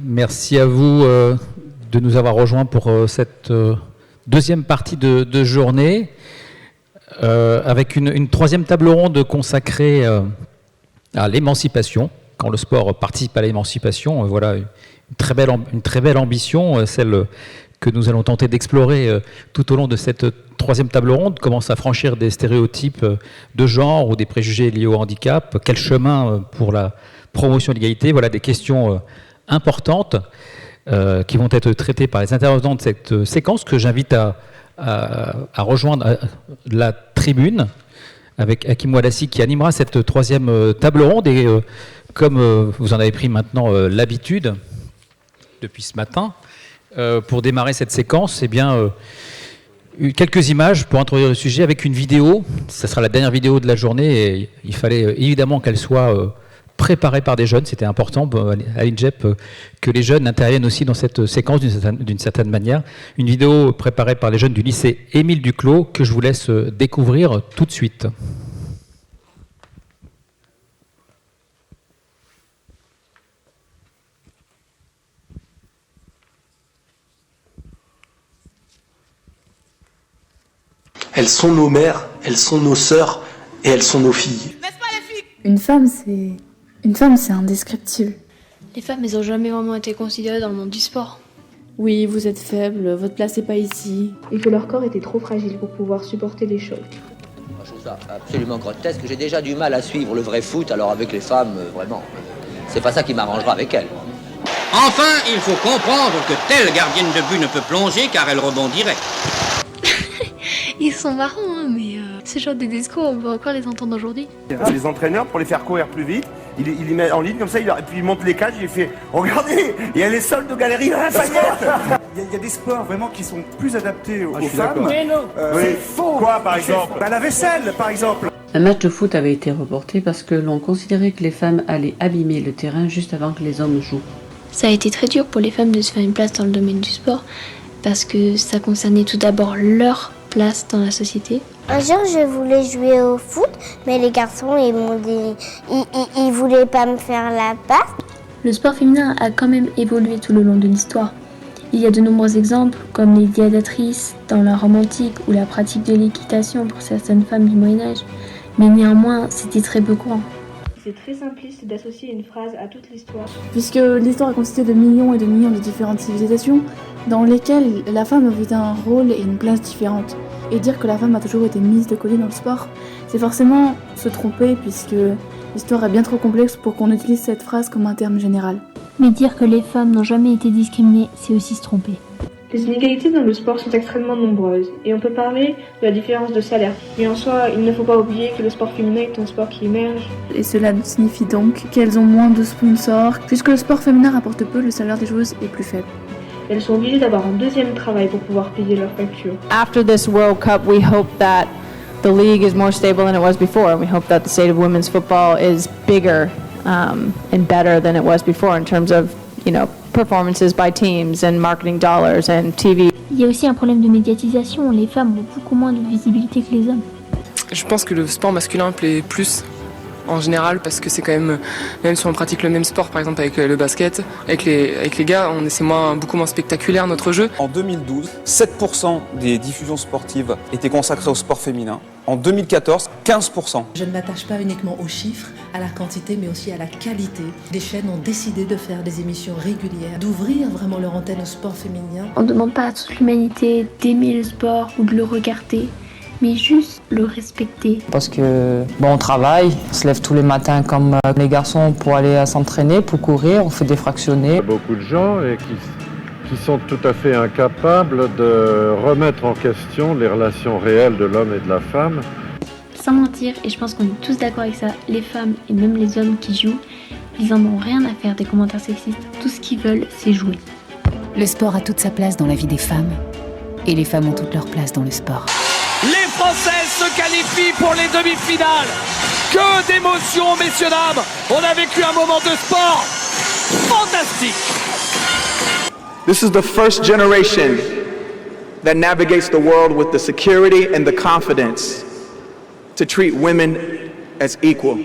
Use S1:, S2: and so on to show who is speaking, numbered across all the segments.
S1: Merci à vous de nous avoir rejoints pour cette deuxième partie de journée, avec une troisième table ronde consacrée à l'émancipation. Quand le sport participe à l'émancipation, voilà une très belle ambition, celle que nous allons tenter d'explorer tout au long de cette troisième table ronde. Comment s'affranchir des stéréotypes de genre ou des préjugés liés au handicap? Quel chemin pour la promotion de l'égalité? Voilà des questions importantes qui vont être traitées par les intervenants de cette séquence, que j'invite à rejoindre la tribune avec Hakim Ouadassi qui animera cette troisième table ronde. Et comme vous en avez pris maintenant l'habitude depuis ce matin, pour démarrer cette séquence, eh bien, quelques images pour introduire le sujet avec une vidéo. Ça sera la dernière vidéo de la journée et il fallait évidemment qu'elle soit préparée par des jeunes. C'était important à l'INJEP que les jeunes interviennent aussi dans cette séquence d'une certaine manière. Une vidéo préparée par les jeunes du lycée Émile Duclos que je vous laisse découvrir tout de suite.
S2: Elles sont nos mères, elles sont nos sœurs et elles sont nos filles.
S3: N'est-ce pas les filles ?
S4: Une femme, c'est indescriptible.
S5: Les femmes, elles ont jamais vraiment été considérées dans le monde du sport.
S4: Oui, vous êtes faible, votre place n'est pas ici.
S6: Et que leur corps était trop fragile pour pouvoir supporter les chocs.
S7: Je trouve ça absolument grotesque. J'ai déjà du mal à suivre le vrai foot, alors avec les femmes, vraiment, c'est pas ça qui m'arrangera avec elles.
S8: Enfin, il faut comprendre que telle gardienne de but ne peut plonger car elle rebondirait.
S5: Ils sont marrants, hein, mais ce genre de discours, on peut encore les entendre aujourd'hui.
S9: Les entraîneurs, pour les faire courir plus vite, il les met en ligne comme ça, et puis il monte les cages, il fait « Regardez, il y a les soldes de galerie dans la faillette !» Il y a des sports vraiment qui sont plus adaptés aux femmes.
S3: Mais non,
S9: c'est faux. Quoi, par exemple? La vaisselle, par exemple.
S10: Un match de foot avait été reporté parce que l'on considérait que les femmes allaient abîmer le terrain juste avant que les hommes jouent.
S5: Ça a été très dur pour les femmes de se faire une place dans le domaine du sport, parce que ça concernait tout d'abord leur place dans la société.
S11: Un jour, je voulais jouer au foot, mais les garçons, ils voulaient pas me faire la passe.
S5: Le sport féminin a quand même évolué tout le long de l'histoire. Il y a de nombreux exemples, comme les gladiatrices dans la Rome antique ou la pratique de l'équitation pour certaines femmes du Moyen-Âge. Mais néanmoins, c'était très peu courant.
S6: C'est très simpliste d'associer une phrase à toute l'histoire.
S4: Puisque l'histoire est constituée de millions et de millions de différentes civilisations, dans lesquelles la femme avait un rôle et une place différentes. Et dire que la femme a toujours été mise de côté dans le sport, c'est forcément se tromper, puisque l'histoire est bien trop complexe pour qu'on utilise cette phrase comme un terme général.
S5: Mais dire que les femmes n'ont jamais été discriminées, c'est aussi se tromper.
S6: Les inégalités dans le sport sont extrêmement nombreuses, et on peut parler de la différence de salaire. Mais en soi, il ne faut pas oublier que le sport féminin est un sport qui émerge.
S4: Et cela signifie donc qu'elles ont moins de sponsors, puisque le sport féminin rapporte peu, le salaire des joueuses est plus faible.
S6: Elles sont obligées d'avoir un deuxième travail pour pouvoir payer leurs factures.
S12: After this World Cup, we hope that the league is more stable than it was before. We hope that the state of women's football is bigger and better than it was before in terms of, performances by teams and marketing dollars and TV.
S5: Il y a aussi un problème de médiatisation. Les femmes ont beaucoup moins de visibilité que les hommes.
S13: Je pense que le sport masculin plaît plus en général parce que c'est quand même si on pratique le même sport, par exemple avec le basket, avec les gars, c'est beaucoup moins spectaculaire notre jeu.
S14: En 2012, 7% des diffusions sportives étaient consacrées au sport féminin. En 2014, 15%.
S15: Je ne m'attache pas uniquement aux chiffres, à la quantité, mais aussi à la qualité. Les chaînes ont décidé de faire des émissions régulières, d'ouvrir vraiment leur antenne au sport féminin.
S5: On ne demande pas à toute l'humanité d'aimer le sport ou de le regarder, mais juste le respecter.
S16: Parce que on travaille, on se lève tous les matins comme les garçons pour aller s'entraîner, pour courir, on fait des fractionnés.
S17: Il y a beaucoup de gens qui sont tout à fait incapables de remettre en question les relations réelles de l'homme et de la femme.
S5: Sans mentir, et je pense qu'on est tous d'accord avec ça, les femmes et même les hommes qui jouent, ils en ont rien à faire des commentaires sexistes. Tout ce qu'ils veulent, c'est jouer.
S18: Le sport a toute sa place dans la vie des femmes, et les femmes ont toute leur place dans le sport.
S3: Les Françaises se qualifient pour les demi-finales. Que d'émotions, messieurs, dames. On a vécu un moment de sport fantastique.
S19: This is the first generation that navigates the world with the security and the confidence to treat women as equal.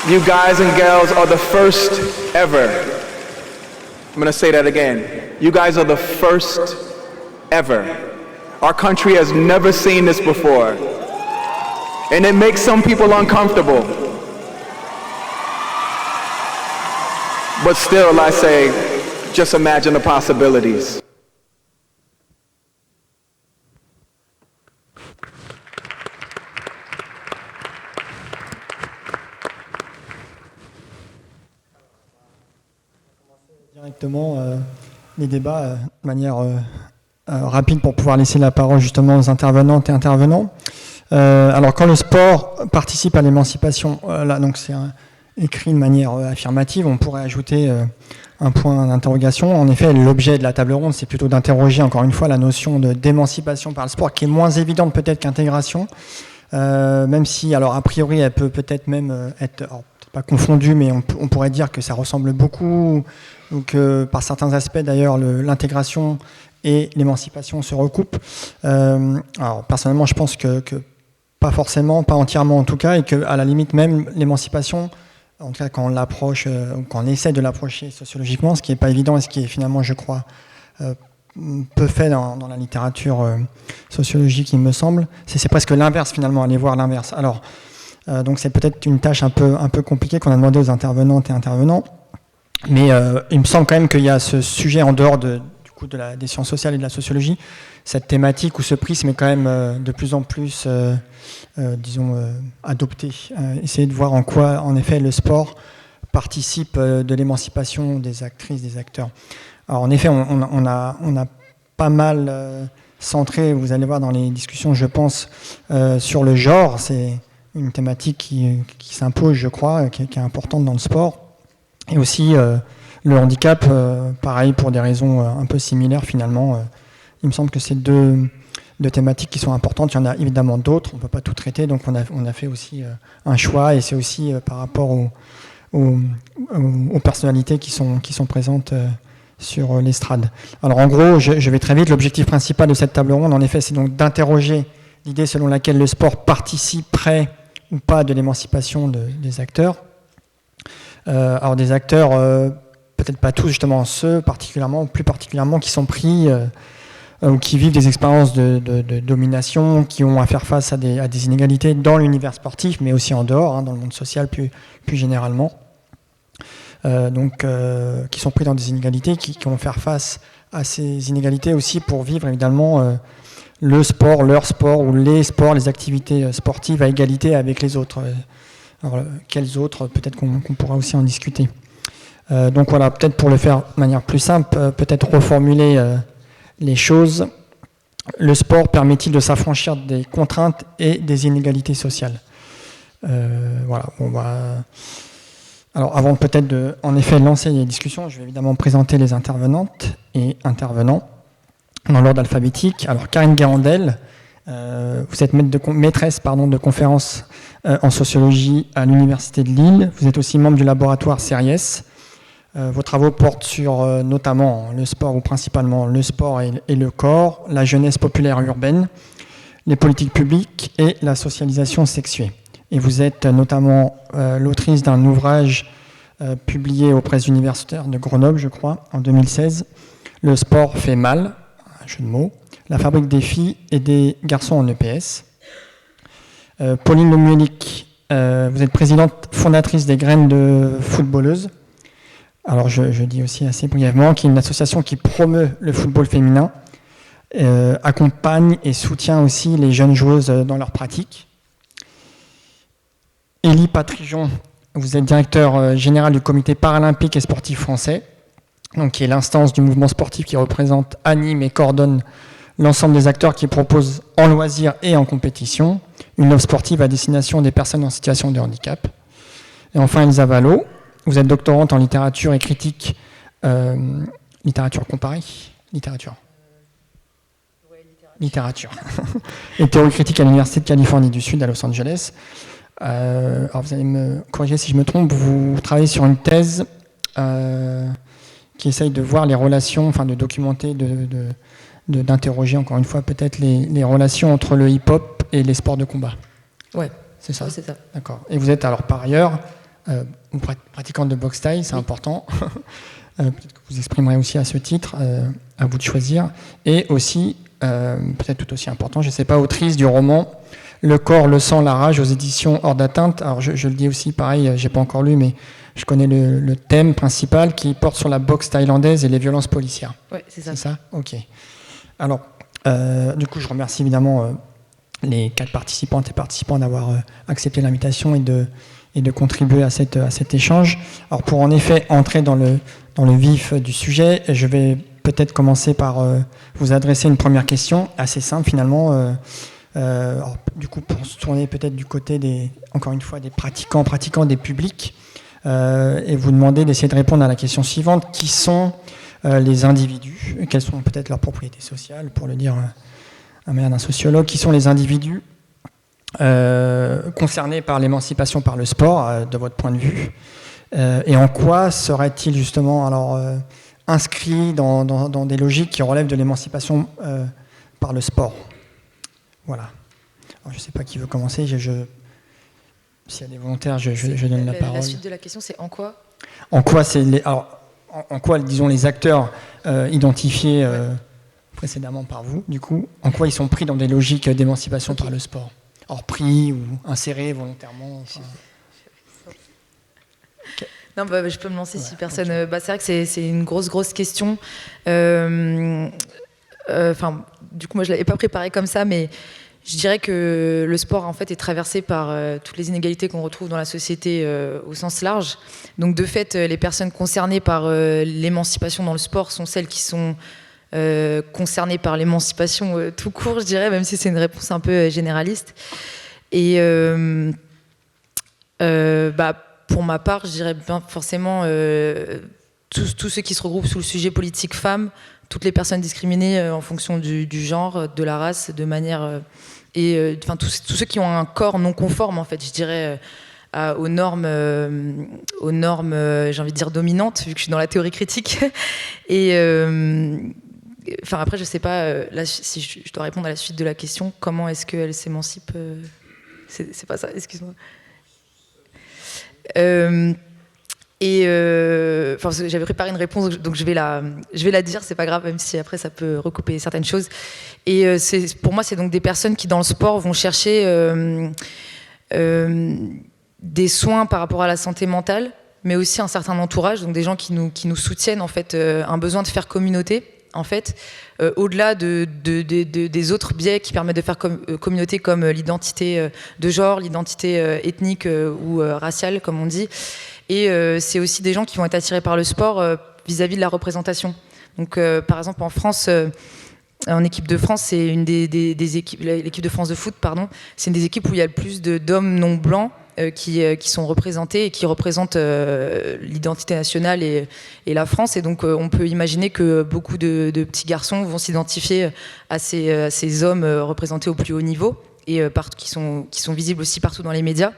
S19: You guys and girls are the first ever. I'm going to say that again. You guys are the first ever. Our country has never seen this before. And it makes some people uncomfortable. But still, I say, just imagine the possibilities.
S20: Directement les débats de manière rapide pour pouvoir laisser la parole justement aux intervenantes et intervenants. Alors quand le sport participe à l'émancipation, là donc c'est écrit de manière affirmative, on pourrait ajouter un point d'interrogation. En effet, l'objet de la table ronde, c'est plutôt d'interroger encore une fois la notion d'émancipation par le sport, qui est moins évidente peut-être qu'intégration, même si alors a priori elle peut peut-être même être pas confondue, mais on pourrait dire que ça ressemble beaucoup, ou que par certains aspects d'ailleurs l'intégration et l'émancipation se recoupent. Alors personnellement, je pense que pas forcément, pas entièrement en tout cas, et qu'à la limite même l'émancipation, en tout cas quand on l'approche, quand on essaie de l'approcher sociologiquement, ce qui n'est pas évident et ce qui est finalement, je crois, peu fait dans la littérature sociologique, il me semble, c'est presque l'inverse finalement, aller voir l'inverse. Alors, donc c'est peut-être une tâche un peu compliquée qu'on a demandé aux intervenantes et intervenants, mais il me semble quand même qu'il y a ce sujet en dehors des sciences sociales et de la sociologie, cette thématique ou ce prisme est quand même de plus en plus, adopté. Essayer de voir en quoi, en effet, le sport participe de l'émancipation des actrices, des acteurs. Alors en effet, on a pas mal centré, vous allez voir dans les discussions, je pense, sur le genre. C'est une thématique qui s'impose, je crois, qui est importante dans le sport. Et aussi le handicap, pareil, pour des raisons un peu similaires finalement. Il me semble que c'est deux thématiques qui sont importantes. Il y en a évidemment d'autres, on ne peut pas tout traiter, donc on a fait aussi un choix, et c'est aussi par rapport aux personnalités qui sont présentes sur l'estrade. Alors en gros, je vais très vite. L'objectif principal de cette table ronde, en effet, c'est donc d'interroger l'idée selon laquelle le sport participerait ou pas de l'émancipation des acteurs. Alors des acteurs, peut-être pas tous, justement ceux plus particulièrement qui sont pris ou qui vivent des expériences de domination, qui ont à faire face à des inégalités dans l'univers sportif, mais aussi en dehors, dans le monde social plus généralement. Qui sont pris dans des inégalités, qui vont faire face à ces inégalités aussi pour vivre évidemment le sport, leur sport, ou les sports, les activités sportives à égalité avec les autres. Alors, quels autres, peut-être qu'on pourra aussi en discuter. Donc voilà, peut-être pour le faire de manière plus simple, peut-être reformuler les choses. Le sport permet-il de s'affranchir des contraintes et des inégalités sociales? Voilà, on va... Alors avant peut-être de, en effet, lancer les discussions, je vais évidemment présenter les intervenantes et intervenants dans l'ordre alphabétique. Alors Karine Guérandel, vous êtes maîtresse de conférences en sociologie à l'Université de Lille. Vous êtes aussi membre du laboratoire CERIES. Vos travaux portent sur notamment le sport, ou principalement le sport et le corps, la jeunesse populaire urbaine, les politiques publiques et la socialisation sexuée. Et vous êtes notamment l'autrice d'un ouvrage publié aux presses universitaires de Grenoble, je crois, en 2016, Le sport fait mal, un jeu de mots, la fabrique des filles et des garçons en EPS. Pauline Lemuelik, vous êtes présidente fondatrice des Graines de footballeuses. Alors je dis aussi assez brièvement, qui est une association qui promeut le football féminin, accompagne et soutient aussi les jeunes joueuses dans leur pratique. Élie Patrijon, vous êtes directeur général du comité paralympique et sportif français, donc qui est l'instance du mouvement sportif qui représente, anime et coordonne l'ensemble des acteurs qui proposent en loisirs et en compétition une offre sportive à destination des personnes en situation de handicap. Et enfin Elsa Vallot, vous êtes doctorante en littérature et critique, littérature comparée, littérature et théorie critique à l'Université de Californie du Sud à Los Angeles. Alors vous allez me corriger si je me trompe, vous travaillez sur une thèse qui essaye de voir les relations, enfin de documenter, d'interroger encore une fois peut-être les relations entre le hip-hop et les sports de combat.
S21: Ouais.
S20: C'est ça.
S21: Ouais, c'est ça.
S20: D'accord. Et vous êtes alors par ailleurs ou pratiquantes de boxe thaï, c'est important. Peut-être que vous exprimerez aussi à ce titre, à vous de choisir. Et aussi, peut-être tout aussi important, je ne sais pas, autrice du roman Le corps, le sang, la rage aux éditions Hors d'atteinte. Alors je le dis aussi, pareil, je n'ai pas encore lu, mais je connais le thème principal qui porte sur la boxe thaïlandaise et les violences policières.
S21: Oui, c'est ça.
S20: C'est ça ? Ok. Alors, du coup, je remercie évidemment les 4 participantes et participants d'avoir accepté l'invitation et de contribuer à cet échange. Alors, pour en effet entrer dans le vif du sujet, je vais peut-être commencer par vous adresser une première question, assez simple finalement. Alors, du coup, pour se tourner peut-être du côté encore une fois, des pratiquants, des publics, et vous demander d'essayer de répondre à la question suivante: qui sont les individus, quelles sont peut-être leurs propriétés sociales, pour le dire à manière d'un sociologue, qui sont les individus concernés par l'émancipation par le sport, de votre point de vue, et en quoi serait-il justement alors inscrit dans des logiques qui relèvent de l'émancipation par le sport. Voilà. Alors, je ne sais pas qui veut commencer. S'il y a des volontaires, je donne la parole.
S21: La suite de la question, c'est en quoi ?
S20: En quoi en quoi, disons, les acteurs identifiés précédemment par vous, du coup, en quoi ils sont pris dans des logiques d'émancipation par le sport ? Or, pris ou insérés volontairement
S21: Non, je peux me lancer si personne... c'est vrai que c'est une grosse question. Du coup, moi, je ne l'avais pas préparé comme ça, mais je dirais que le sport, en fait, est traversé par toutes les inégalités qu'on retrouve dans la société au sens large. Donc, de fait, les personnes concernées par l'émancipation dans le sport sont celles qui sont concernées par l'émancipation tout court, je dirais, même si c'est une réponse un peu généraliste. Et pour ma part, je dirais bien forcément tous ceux qui se regroupent sous le sujet politique femmes, toutes les personnes discriminées en fonction du genre, de la race, de manière... tous ceux qui ont un corps non conforme, en fait, je dirais, aux normes j'ai envie de dire, dominantes, vu que je suis dans la théorie critique. Et après, je sais pas, là, si je dois répondre à la suite de la question, comment est-ce qu'elle s'émancipe c'est pas ça, excuse-moi. J'avais préparé une réponse, donc je vais la dire, c'est pas grave, même si après ça peut recouper certaines choses. Et pour moi, c'est donc des personnes qui dans le sport vont chercher des soins par rapport à la santé mentale, mais aussi un certain entourage, donc des gens qui nous soutiennent, en fait, un besoin de faire communauté, en fait, au-delà des autres biais qui permettent de faire communauté, comme l'identité de genre, l'identité ethnique ou raciale, comme on dit. Et c'est aussi des gens qui vont être attirés par le sport vis-à-vis de la représentation. Donc, par exemple, en France, en équipe de France, c'est une des équipes, l'équipe de France de foot, pardon, c'est une des équipes où il y a le plus d'hommes non blancs qui sont représentés et qui représentent l'identité nationale et la France. Et donc, on peut imaginer que beaucoup de petits garçons vont s'identifier à ces hommes représentés au plus haut niveau et qui sont visibles aussi partout dans les médias.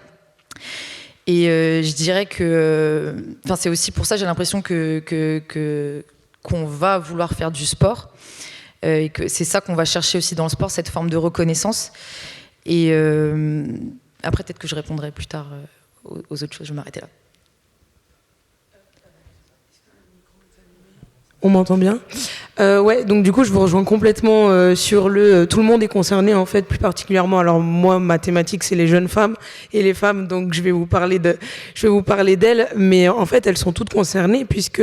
S21: Et je dirais que, c'est aussi pour ça, j'ai l'impression qu'on va vouloir faire du sport et que c'est ça qu'on va chercher aussi dans le sport, cette forme de reconnaissance. Et après, peut-être que je répondrai plus tard aux autres choses. Je vais m'arrêter là.
S22: On m'entend bien ? Ouais, donc du coup, je vous rejoins complètement sur tout le monde est concerné, en fait, plus particulièrement. Alors moi, ma thématique, c'est les jeunes femmes et les femmes, donc je vais vous parler d'elles, mais en fait, elles sont toutes concernées, puisque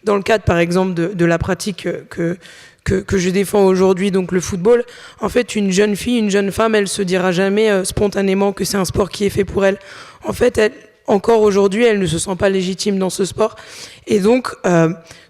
S22: dans le cadre, par exemple, de la pratique que je défends aujourd'hui, donc le football, en fait, une jeune fille, une jeune femme, elle se dira jamais spontanément que c'est un sport qui est fait pour elle. En fait, encore aujourd'hui, elle ne se sent pas légitime dans ce sport. Et donc,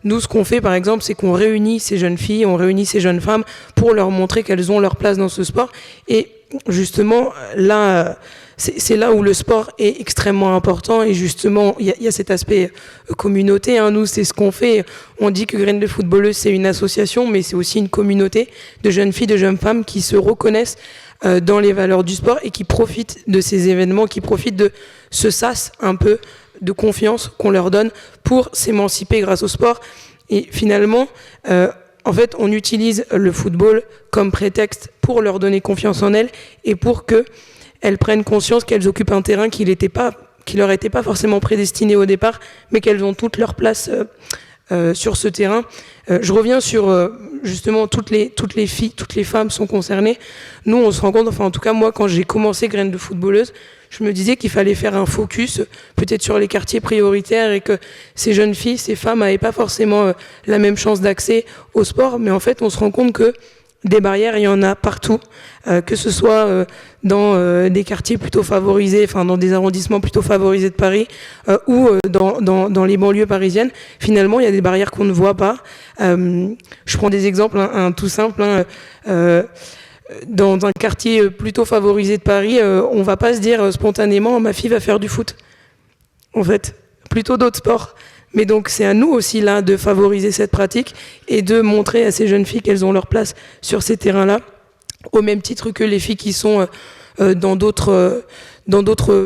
S22: nous, ce qu'on fait, par exemple, c'est qu'on réunit ces jeunes filles, on réunit ces jeunes femmes pour leur montrer qu'elles ont leur place dans ce sport. Et justement, là, c'est là où le sport est extrêmement important. Et justement, il y a cet aspect communauté. Hein. Nous, c'est ce qu'on fait. On dit que Graines de Footballeuses, c'est une association, mais c'est aussi une communauté de jeunes filles, de jeunes femmes qui se reconnaissent dans les valeurs du sport et qui profitent de ces événements, qui profitent de ce sas un peu de confiance qu'on leur donne pour s'émanciper grâce au sport. Et finalement, en fait, on utilise le football comme prétexte pour leur donner confiance en elles et pour qu'elles prennent conscience qu'elles occupent un terrain qu'elles n'étaient pas leur étaient pas forcément prédestinées au départ, mais qu'elles ont toute leur place sur ce terrain. Je reviens sur justement toutes les filles, toutes les femmes sont concernées. Nous, on se rend compte, enfin en tout cas moi, quand j'ai commencé Graines de footballeuse, je me disais qu'il fallait faire un focus peut-être sur les quartiers prioritaires et que ces jeunes filles, ces femmes n'avaient pas forcément la même chance d'accès au sport. Mais en fait, on se rend compte que des barrières, il y en a partout, que ce soit dans des quartiers plutôt favorisés, enfin dans des arrondissements plutôt favorisés de Paris ou dans les banlieues parisiennes. Finalement, il y a des barrières qu'on ne voit pas. Je prends des exemples, un tout simple. Dans un quartier plutôt favorisé de Paris, on va pas se dire spontanément ma fille va faire du foot. En fait, plutôt d'autres sports. Mais donc c'est à nous aussi là de favoriser cette pratique et de montrer à ces jeunes filles qu'elles ont leur place sur ces terrains-là, au même titre que les filles qui sont dans d'autres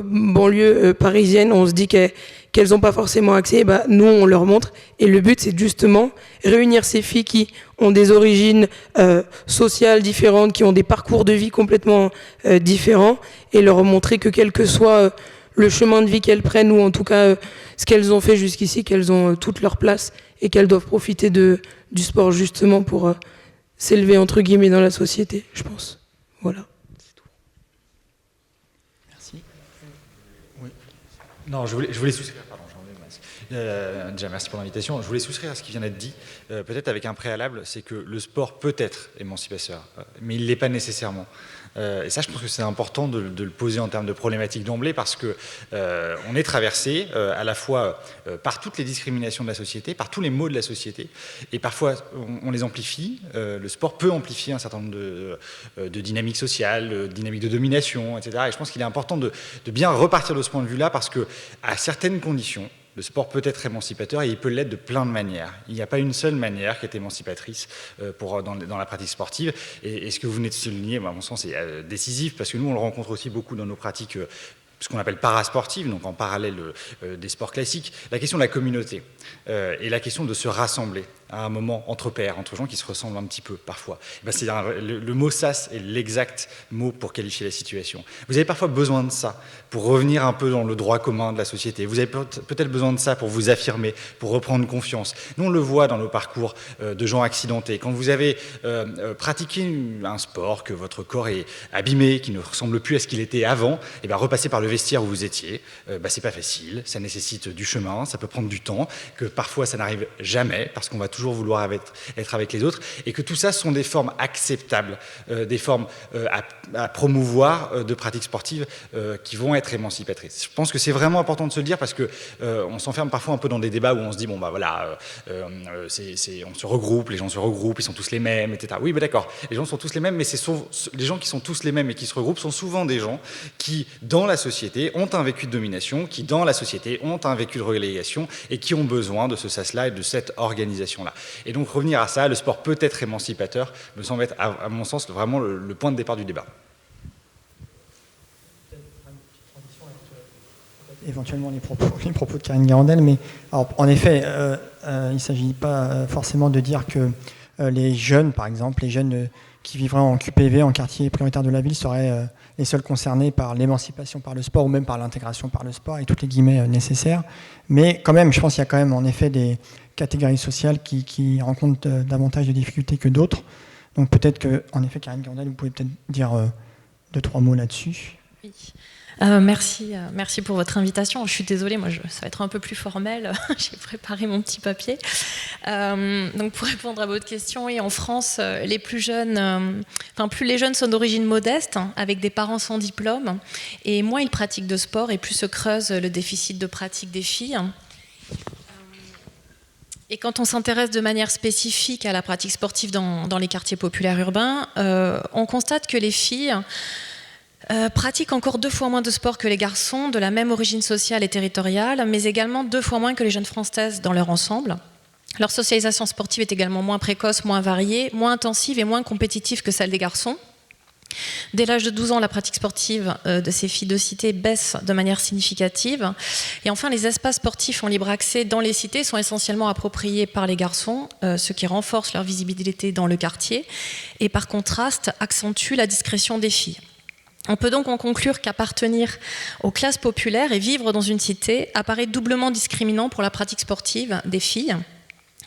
S22: banlieues parisiennes. On se dit qu'elles n'ont pas forcément accès, bah, nous on leur montre. Et le but c'est justement réunir ces filles qui ont des origines sociales différentes, qui ont des parcours de vie complètement différents, et leur montrer que quel que soit le chemin de vie qu'elles prennent, ou en tout cas ce qu'elles ont fait jusqu'ici, qu'elles ont toute leur place et qu'elles doivent profiter du sport justement pour s'élever entre guillemets dans la société, je pense. Voilà.
S1: Merci. Oui. Non, je voulais souscrire. Pardon, j'ai enlevé le masque. Déjà, merci pour l'invitation. Je voulais souscrire à ce qui vient d'être dit, peut-être avec un préalable, c'est que le sport peut être émancipateur, mais il ne l'est pas nécessairement. Et ça, je pense que c'est important de le poser en termes de problématique d'emblée, parce que on est traversé à la fois par toutes les discriminations de la société, par tous les maux de la société, et parfois on les amplifie. Le sport peut amplifier un certain nombre de dynamiques sociales, de dynamiques de domination, etc. Et je pense qu'il est important de bien repartir de ce point de vue-là, parce que à certaines conditions, le sport peut être émancipateur, et il peut l'être de plein de manières. Il n'y a pas une seule manière qui est émancipatrice dans la pratique sportive. Et ce que vous venez de souligner, à mon sens, est décisif, parce que nous, on le rencontre aussi beaucoup dans nos pratiques, ce qu'on appelle parasportives, donc en parallèle des sports classiques. La question de la communauté et la question de se rassembler à un moment entre pairs, entre gens qui se ressemblent un petit peu parfois. Ben c'est le mot sas est l'exact mot pour qualifier la situation. Vous avez parfois besoin de ça pour revenir un peu dans le droit commun de la société. Vous avez peut-être besoin de ça pour vous affirmer, pour reprendre confiance. Nous, on le voit dans nos parcours de gens accidentés. Quand vous avez pratiqué un sport, que votre corps est abîmé, qui ne ressemble plus à ce qu'il était avant, et ben repasser par le vestiaire où vous étiez, c'est pas facile, ça nécessite du chemin, ça peut prendre du temps, que parfois ça n'arrive jamais, parce qu'on va toujours vouloir être avec les autres, et que tout ça sont des formes acceptables, des formes à promouvoir de pratiques sportives qui vont être émancipatrices. Je pense que c'est vraiment important de se le dire, parce que on s'enferme parfois un peu dans des débats où on se dit bon bah voilà, on se regroupe, les gens se regroupent, ils sont tous les mêmes, etc. Oui, mais d'accord, les gens sont tous les mêmes, mais les gens qui sont tous les mêmes et qui se regroupent sont souvent des gens qui, dans la société, ont un vécu de domination, qui, dans la société, ont un vécu de relégation et qui ont besoin de ce sas-là et de cette organisation-là. Et donc revenir à ça, le sport peut être émancipateur, me semble être, à mon sens, vraiment le point de départ du débat.
S20: Éventuellement les propos de Karine Garandel, mais alors, en effet, il ne s'agit pas forcément de dire que les jeunes, par exemple, les jeunes qui vivraient en QPV, en quartier prioritaire de la ville, seraient les seuls concernés par l'émancipation par le sport, ou même par l'intégration par le sport, et toutes les guillemets nécessaires. Mais quand même, je pense qu'il y a quand même en effet des catégories sociales qui rencontrent davantage de difficultés que d'autres. Donc peut-être que, en effet, Karine Garandel, vous pouvez peut-être dire 2-3 mots là-dessus.
S2: Oui. Merci pour votre invitation. Je suis désolée, moi ça va être un peu plus formel. J'ai préparé mon petit papier. Donc pour répondre à votre question, oui, en France, les plus jeunes, plus les jeunes sont d'origine modeste, avec des parents sans diplôme, et moins ils pratiquent de sport, et plus se creuse le déficit de pratique des filles. Et quand on s'intéresse de manière spécifique à la pratique sportive dans les quartiers populaires urbains, on constate que les filles pratiquent encore 2 fois moins de sport que les garçons de la même origine sociale et territoriale, mais également 2 fois moins que les jeunes françaises dans leur ensemble. Leur socialisation sportive est également moins précoce, moins variée, moins intensive et moins compétitive que celle des garçons. Dès l'âge de 12 ans, la pratique sportive de ces filles de cité baisse de manière significative. Et enfin, les espaces sportifs en libre accès dans les cités sont essentiellement appropriés par les garçons, ce qui renforce leur visibilité dans le quartier et par contraste accentue la discrétion des filles. On peut donc en conclure qu'appartenir aux classes populaires et vivre dans une cité apparaît doublement discriminant pour la pratique sportive des filles.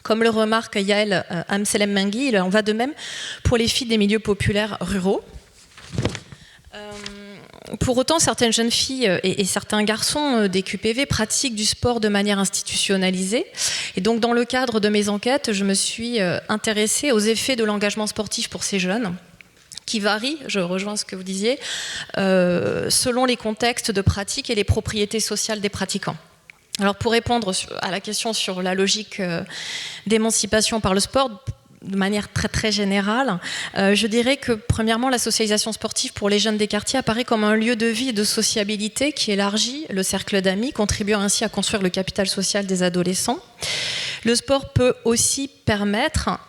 S2: Comme le remarque Yael Amselem Mengui, il en va de même pour les filles des milieux populaires ruraux. Pour autant, certaines jeunes filles et certains garçons des QPV pratiquent du sport de manière institutionnalisée. Et donc, dans le cadre de mes enquêtes, je me suis intéressée aux effets de l'engagement sportif pour ces jeunes, qui varient, je rejoins ce que vous disiez, selon les contextes de pratique et les propriétés sociales des pratiquants. Alors, pour répondre à la question sur la logique d'émancipation par le sport, de manière très très générale, je dirais que premièrement, la socialisation sportive pour les jeunes des quartiers apparaît comme un lieu de vie et de sociabilité qui élargit le cercle d'amis, contribuant ainsi à construire le capital social des adolescents. Le sport peut aussi permettre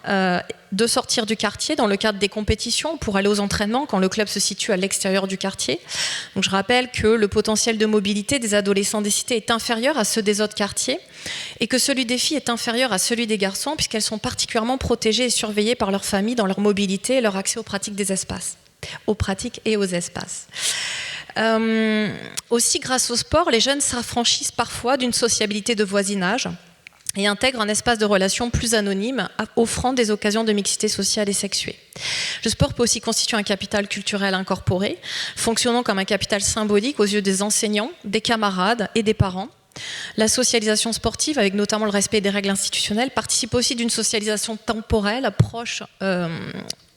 S2: de sortir du quartier dans le cadre des compétitions pour aller aux entraînements quand le club se situe à l'extérieur du quartier. Donc je rappelle que le potentiel de mobilité des adolescents des cités est inférieur à ceux des autres quartiers et que celui des filles est inférieur à celui des garçons puisqu'elles sont particulièrement protégées et surveillées par leur famille dans leur mobilité et leur accès aux pratiques des espaces, aux pratiques et aux espaces. Aussi, grâce au sport, les jeunes s'affranchissent parfois d'une sociabilité de voisinage et intègrent un espace de relations plus anonyme, offrant des occasions de mixité sociale et sexuée. Le sport peut aussi constituer un capital culturel incorporé, fonctionnant comme un capital symbolique aux yeux des enseignants, des camarades et des parents. La socialisation sportive, avec notamment le respect des règles institutionnelles, participe aussi d'une socialisation temporelle proche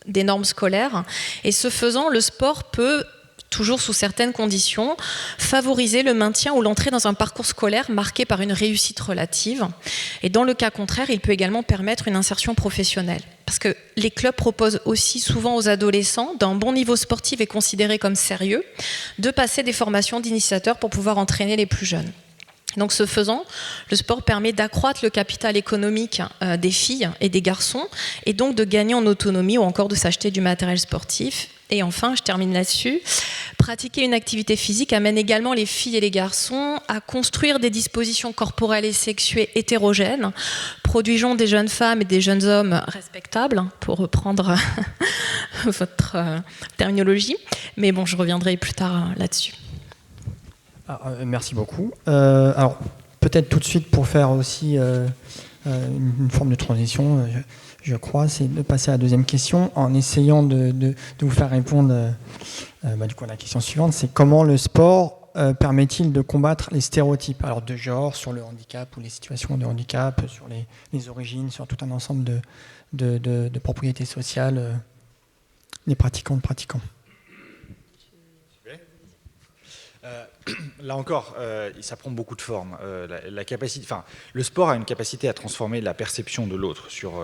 S2: des normes scolaires. Et ce faisant, le sport peut, toujours sous certaines conditions, favoriser le maintien ou l'entrée dans un parcours scolaire marqué par une réussite relative. Et dans le cas contraire, il peut également permettre une insertion professionnelle. Parce que les clubs proposent aussi souvent aux adolescents, d'un bon niveau sportif et considéré comme sérieux, de passer des formations d'initiateurs pour pouvoir entraîner les plus jeunes. Donc, ce faisant, le sport permet d'accroître le capital économique des filles et des garçons, et donc de gagner en autonomie ou encore de s'acheter du matériel sportif. Et enfin, je termine là-dessus, pratiquer une activité physique amène également les filles et les garçons à construire des dispositions corporelles et sexuées hétérogènes, produisant des jeunes femmes et des jeunes hommes respectables, pour reprendre votre terminologie. Mais bon, je reviendrai plus tard là-dessus.
S20: Merci beaucoup. Alors, peut-être tout de suite pour faire aussi une forme de transition, je crois, c'est de passer à la deuxième question en essayant de vous faire répondre du coup, à la question suivante, c'est comment le sport permet-il de combattre les stéréotypes alors de genre sur le handicap ou les situations de handicap, sur les origines, sur tout un ensemble de propriétés sociales des pratiquants.
S1: Là encore, ça prend beaucoup de formes. Le sport a une capacité à transformer la perception de l'autre sur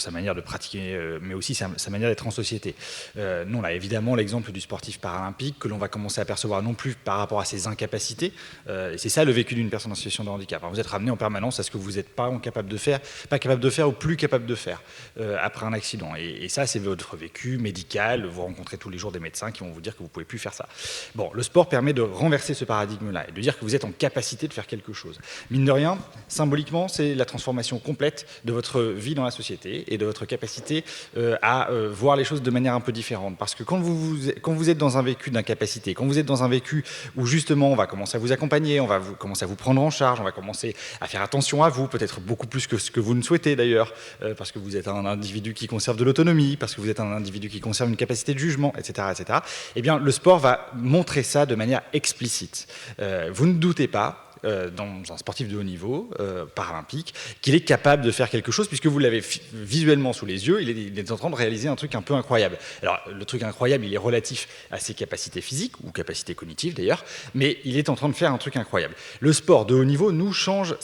S1: sa manière de pratiquer, mais aussi sa manière d'être en société. Nous, on a évidemment l'exemple du sportif paralympique que l'on va commencer à percevoir non plus par rapport à ses incapacités. Et c'est ça le vécu d'une personne en situation de handicap. Alors, vous êtes ramené en permanence à ce que vous n'êtes pas capable de faire ou plus capable de faire après un accident. Et ça, c'est votre vécu médical. Vous rencontrez tous les jours des médecins qui vont vous dire que vous ne pouvez plus faire ça. Bon, le sport permet de renverser ce paradigme-là et de dire que vous êtes en capacité de faire quelque chose. Mine de rien, symboliquement, c'est la transformation complète de votre vie dans la société et de votre capacité à voir les choses de manière un peu différente. Parce que quand vous êtes dans un vécu d'incapacité, quand vous êtes dans un vécu où justement on va commencer à vous accompagner, on va commencer à vous prendre en charge, on va commencer à faire attention à vous, peut-être beaucoup plus que ce que vous ne souhaitez d'ailleurs, parce que vous êtes un individu qui conserve de l'autonomie, parce que vous êtes un individu qui conserve une capacité de jugement, etc., etc. Eh bien, le sport va montrer ça de manière explicite. Vous ne doutez pas, dans un sportif de haut niveau, paralympique, qu'il est capable de faire quelque chose, puisque vous l'avez visuellement sous les yeux, il est en train de réaliser un truc un peu incroyable. Alors, le truc incroyable, il est relatif à ses capacités physiques, ou capacités cognitives d'ailleurs, mais il est en train de faire un truc incroyable. Le sport de haut niveau nous change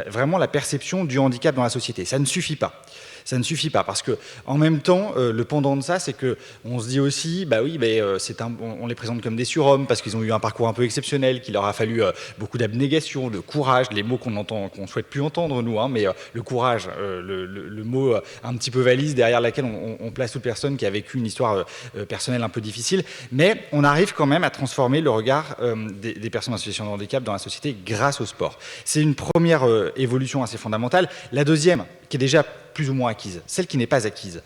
S1: vraiment la perception du handicap dans la société. Ça ne suffit pas. Ça ne suffit pas parce que, en même temps, le pendant de ça, c'est que on se dit aussi, on les présente comme des surhommes parce qu'ils ont eu un parcours un peu exceptionnel, qu'il leur a fallu beaucoup d'abnégation, de courage, les mots qu'on souhaite plus entendre nous, mais le courage, le mot un petit peu valise derrière laquelle on place toute personne qui a vécu une histoire personnelle un peu difficile, mais on arrive quand même à transformer le regard des personnes en situation de handicap dans la société grâce au sport. C'est une première évolution assez fondamentale. La deuxième, qui est déjà plus ou moins acquise. Celle qui n'est pas acquise,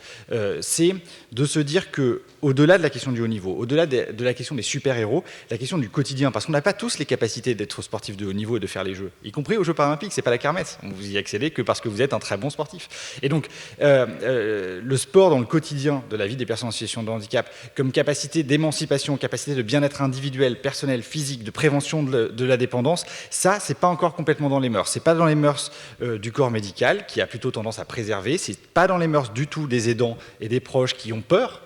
S1: c'est de se dire que au-delà de la question du haut niveau, au-delà de la question des super-héros, la question du quotidien, parce qu'on n'a pas tous les capacités d'être sportif de haut niveau et de faire les Jeux, y compris aux Jeux paralympiques, c'est pas la kermesse. Vous y accédez que parce que vous êtes un très bon sportif. Et donc, le sport dans le quotidien de la vie des personnes en situation de handicap, comme capacité d'émancipation, capacité de bien-être individuel, personnel, physique, de prévention de la dépendance, ça, c'est pas encore complètement dans les mœurs. C'est pas dans les mœurs du corps médical, qui a plutôt tendance à préserver. C'est pas dans les mœurs du tout des aidants et des proches qui ont peur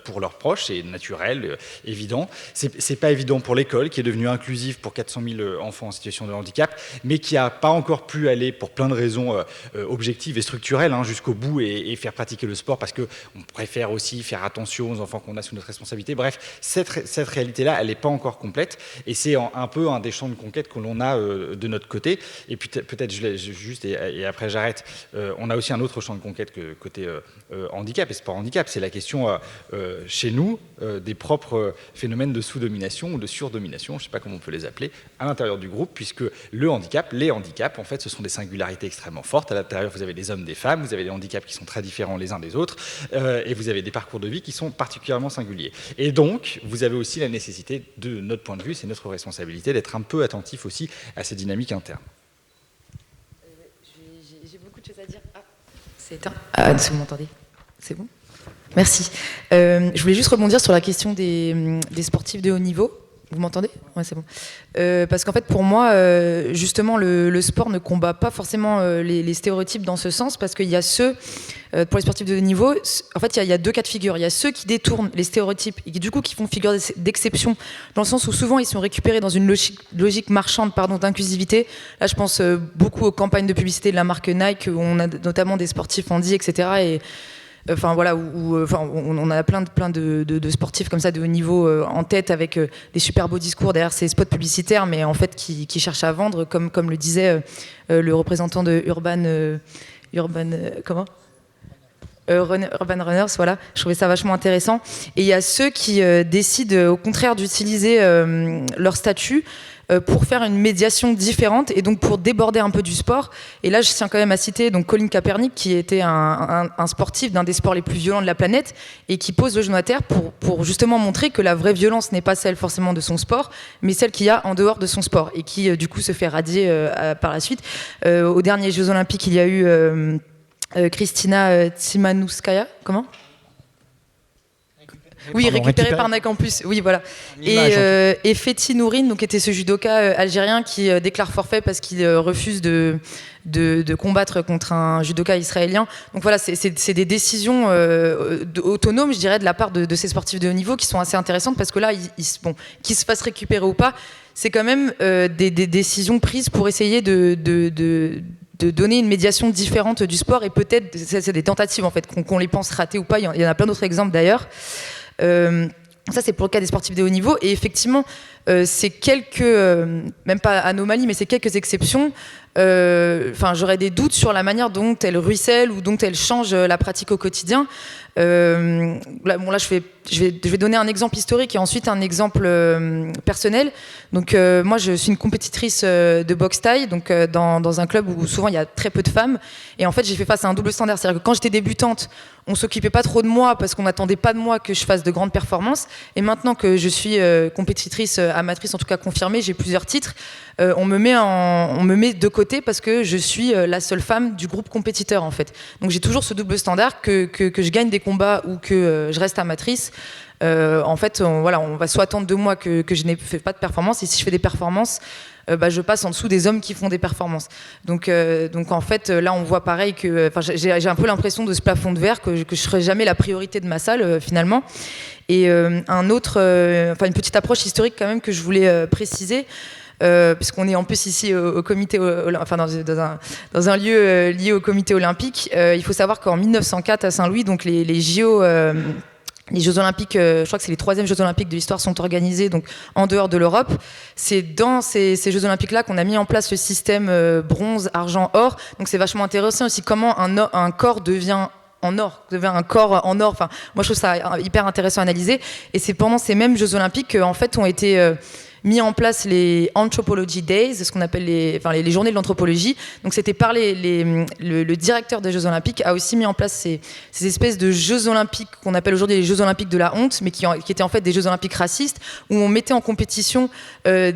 S1: pour leurs proches, c'est naturel, évident. C'est pas évident pour l'école, qui est devenue inclusive pour 400 000 enfants en situation de handicap, mais qui n'a pas encore pu aller, pour plein de raisons objectives et structurelles, jusqu'au bout et faire pratiquer le sport, parce qu'on préfère aussi faire attention aux enfants qu'on a sous notre responsabilité. Bref, cette réalité-là, elle n'est pas encore complète, et c'est un peu un des champs de conquête que l'on a de notre côté. Et puis peut-être juste, et après j'arrête, on a aussi un autre champ de conquête que côté handicap et sport handicap, c'est la question chez nous des propres phénomènes de sous-domination ou de surdomination, je ne sais pas comment on peut les appeler, à l'intérieur du groupe, puisque les handicaps, en fait, ce sont des singularités extrêmement fortes. À l'intérieur, vous avez des hommes, des femmes, vous avez des handicaps qui sont très différents les uns des autres, et vous avez des parcours de vie qui sont particulièrement singuliers. Et donc, vous avez aussi la nécessité, de notre point de vue, c'est notre responsabilité, d'être un peu attentif aussi à ces dynamiques internes.
S21: J'ai beaucoup de choses à dire. C'est éteint. Vous m'entendez? C'est bon? Merci. Je voulais juste rebondir sur la question des sportifs de haut niveau. Vous m'entendez? Ouais, c'est bon. Parce qu'en fait, pour moi, justement, le sport ne combat pas forcément les stéréotypes dans ce sens, parce qu'il y a ceux, pour les sportifs de haut niveau, en fait, il y a deux cas de figure. Il y a ceux qui détournent les stéréotypes et qui, du coup, qui font figure d'exception, dans le sens où souvent ils sont récupérés dans une logique marchande, d'inclusivité. Là, je pense beaucoup aux campagnes de publicité de la marque Nike, où on a notamment des sportifs handi, etc. Et enfin voilà, on a plein de sportifs comme ça de haut niveau en tête, avec des super beaux discours derrière ces spots publicitaires, mais en fait qui cherchent à vendre, comme le disait le représentant de Urban Runners, voilà. Je trouvais ça vachement intéressant. Et il y a ceux qui décident au contraire d'utiliser leur statut pour faire une médiation différente et donc pour déborder un peu du sport. Et là, je tiens quand même à citer donc Colin Kaepernick, qui était un sportif d'un des sports les plus violents de la planète et qui pose le genou à terre pour justement montrer que la vraie violence n'est pas celle forcément de son sport, mais celle qu'il y a en dehors de son sport, et qui du coup se fait radier par la suite. Aux derniers Jeux Olympiques, il y a eu Kristina Tsimanouskaya, comment ? Oui, récupéré par Nike en plus. Oui, voilà. Et Fethi Nourine, donc était ce judoka algérien qui déclare forfait parce qu'il refuse de combattre contre un judoka israélien. Donc voilà, c'est des décisions autonomes, je dirais, de la part de ces sportifs de haut niveau, qui sont assez intéressantes, parce que là, qu'ils se fassent récupérer ou pas, c'est quand même des décisions prises pour essayer de donner une médiation différente du sport, et peut-être, c'est des tentatives en fait, qu'on les pense ratées ou pas. Il y en a plein d'autres exemples d'ailleurs. Ça, c'est pour le cas des sportifs de haut niveau, et effectivement, c'est quelques, même pas anomalies, mais c'est quelques exceptions. J'aurais des doutes sur la manière dont elles ruissellent ou dont elles changent la pratique au quotidien. Là, je vais donner un exemple historique et ensuite un exemple personnel. Donc, moi, je suis une compétitrice de boxe thaï, donc dans un club où souvent il y a très peu de femmes. Et en fait, j'ai fait face à un double standard. C'est-à-dire que quand j'étais débutante, on s'occupait pas trop de moi parce qu'on n'attendait pas de moi que je fasse de grandes performances. Et maintenant que je suis compétitrice amatrice, en tout cas confirmée, j'ai plusieurs titres. On me met de côté parce que je suis la seule femme du groupe compétiteur, en fait. Donc j'ai toujours ce double standard, que je gagne des combats ou que je reste amatrice. En fait, on va soit attendre de moi que je n'ai fait pas de performance, et si je fais des performances, je passe en dessous des hommes qui font des performances. Donc en fait, là, on voit pareil que, j'ai un peu l'impression de ce plafond de verre, que je serai jamais la priorité de ma salle finalement. Et une petite approche historique quand même que je voulais préciser. Puisqu'on est en plus ici au comité, dans un lieu lié au comité olympique. Il faut savoir qu'en 1904 à Saint-Louis, donc les JO, les Jeux Olympiques, je crois que c'est les 3e Jeux Olympiques de l'histoire, sont organisés donc en dehors de l'Europe. C'est dans ces Jeux Olympiques-là qu'on a mis en place le système bronze, argent, or. Donc c'est vachement intéressant aussi comment un corps devient un corps en or. Moi, je trouve ça hyper intéressant à analyser. Et c'est pendant ces mêmes Jeux Olympiques qu'en fait ont été mis en place les Anthropology Days, ce qu'on appelle les journées de l'anthropologie. Donc c'était par le directeur des Jeux Olympiques a aussi mis en place ces espèces de Jeux Olympiques qu'on appelle aujourd'hui les Jeux Olympiques de la honte, mais qui étaient en fait des Jeux Olympiques racistes, où on mettait en compétition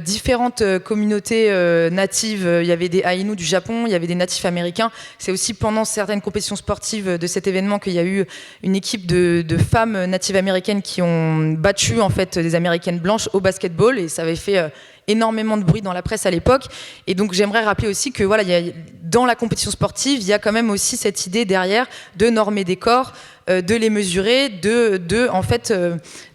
S21: différentes communautés natives. Il y avait des Aïnous du Japon, il y avait des natifs américains. C'est aussi pendant certaines compétitions sportives de cet événement qu'il y a eu une équipe de femmes natives américaines qui ont battu en fait des américaines blanches au basketball, et ça avait fait énormément de bruit dans la presse à l'époque. Et donc j'aimerais rappeler aussi que voilà, dans la compétition sportive, il y a quand même aussi cette idée derrière de normer des corps, de les mesurer, de en fait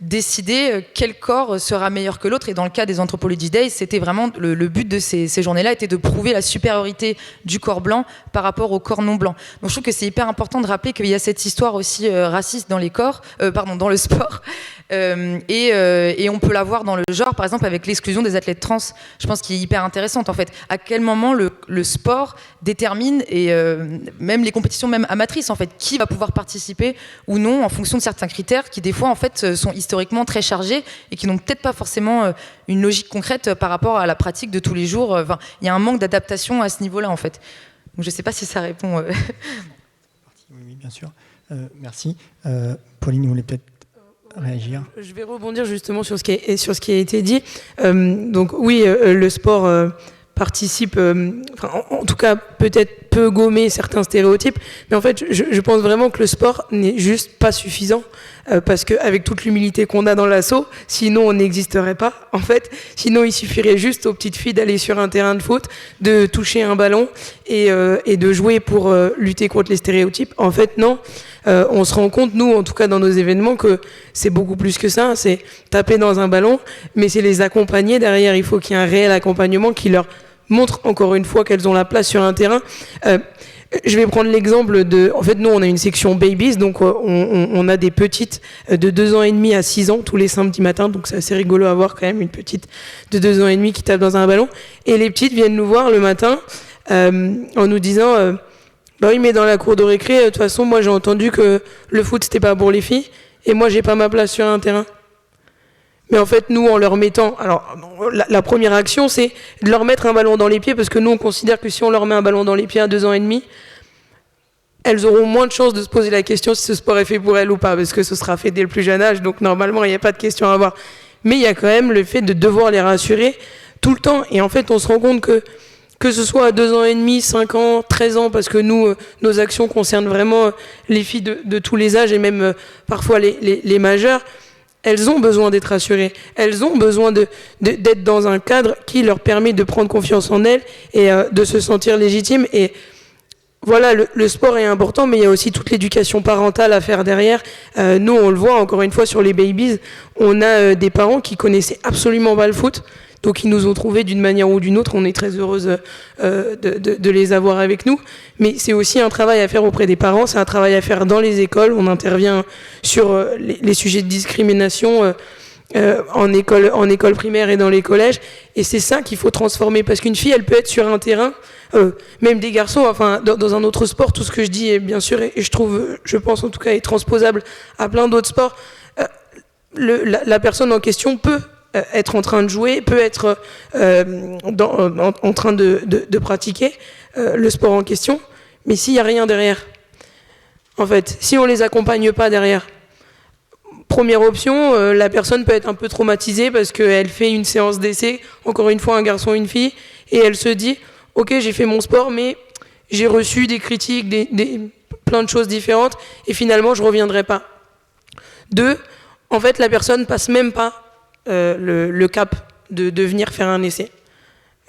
S21: décider quel corps sera meilleur que l'autre. Et dans le cas des Anthropology Days, c'était vraiment le but de ces journées-là était de prouver la supériorité du corps blanc par rapport au corps non blanc. Donc je trouve que c'est hyper important de rappeler qu'il y a cette histoire aussi raciste dans dans le sport. Et on peut la voir dans le genre, par exemple avec l'exclusion des athlètes trans. Je pense qu'il est hyper intéressante en fait. À quel moment le sport détermine, et même les compétitions même amatrices en fait, qui va pouvoir participer ou non en fonction de certains critères qui des fois en fait sont historiquement très chargés et qui n'ont peut-être pas forcément une logique concrète par rapport à la pratique de tous les jours. Enfin, il y a un manque d'adaptation à ce niveau-là en fait. Donc je ne sais pas si ça répond.
S20: Oui, bien sûr. Merci. Pauline, vous voulez peut-être réagir?
S22: Je vais rebondir justement sur ce qui a été dit. Donc oui, le sport participe, en tout cas peut-être peut gommer certains stéréotypes, mais en fait je pense vraiment que le sport n'est juste pas suffisant, parce qu'avec toute l'humilité qu'on a dans l'assaut, sinon on n'existerait pas en fait. Sinon il suffirait juste aux petites filles d'aller sur un terrain de foot, de toucher un ballon et de jouer pour lutter contre les stéréotypes. En fait non. On se rend compte, nous, en tout cas dans nos événements, que c'est beaucoup plus que ça. C'est taper dans un ballon, mais c'est les accompagner derrière. Il faut qu'il y ait un réel accompagnement qui leur montre, encore une fois, qu'elles ont la place sur un terrain. Je vais prendre l'exemple en fait, nous, on a une section babies, donc on a des petites de 2 ans et demi à 6 ans tous les samedis matins, donc c'est assez rigolo à voir quand même, une petite de 2 ans et demi qui tape dans un ballon. Et les petites viennent nous voir le matin en nous disant... Bah oui, mais dans la cour de récré, de toute façon, moi j'ai entendu que le foot c'était pas pour les filles, et moi j'ai pas ma place sur un terrain. Mais en fait, nous, en leur mettant... Alors, la première action, c'est de leur mettre un ballon dans les pieds, parce que nous, on considère que si on leur met un ballon dans les pieds à 2 ans et demi, elles auront moins de chances de se poser la question si ce sport est fait pour elles ou pas, parce que ce sera fait dès le plus jeune âge, donc normalement, il n'y a pas de question à avoir. Mais il y a quand même le fait de devoir les rassurer tout le temps, et en fait, on se rend compte que ce soit à 2 ans et demi, 5 ans, 13 ans, parce que nous, nos actions concernent vraiment les filles de tous les âges et même parfois les majeurs, elles ont besoin d'être rassurées. Elles ont besoin d'être dans un cadre qui leur permet de prendre confiance en elles et de se sentir légitimes. Et voilà, le sport est important, mais il y a aussi toute l'éducation parentale à faire derrière. Nous, on le voit encore une fois sur les babies, on a des parents qui connaissaient absolument pas le foot. Donc ils nous ont trouvés d'une manière ou d'une autre, on est très heureuse de les avoir avec nous. Mais c'est aussi un travail à faire auprès des parents, c'est un travail à faire dans les écoles. On intervient sur les sujets de discrimination en école primaire et dans les collèges. Et c'est ça qu'il faut transformer, parce qu'une fille, elle peut être sur un terrain, même des garçons, enfin dans un autre sport, tout ce que je dis est bien sûr, et je pense en tout cas, est transposable à plein d'autres sports. La personne en question peut être en train de jouer, peut être en train de pratiquer le sport en question, mais s'il n'y a rien derrière, en fait, si on les accompagne pas derrière, première option, la personne peut être un peu traumatisée parce qu'elle fait une séance d'essai, encore une fois un garçon, une fille, et elle se dit, ok, j'ai fait mon sport, mais j'ai reçu des critiques, plein de choses différentes, et finalement je reviendrai pas. 2, en fait, la personne passe même pas le cap de venir faire un essai.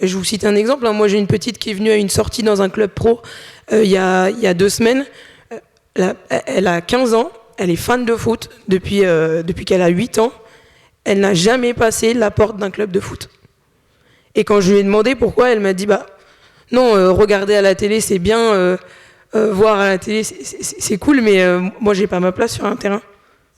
S22: Je vous cite un exemple. Moi, j'ai une petite qui est venue à une sortie dans un club pro il y a 2 semaines. Elle a 15 ans. Elle est fan de foot depuis qu'elle a 8 ans. Elle n'a jamais passé la porte d'un club de foot. Et quand je lui ai demandé pourquoi, elle m'a dit non, regarder à la télé, c'est bien. Voir à la télé, c'est cool, mais moi, j'ai pas ma place sur un terrain.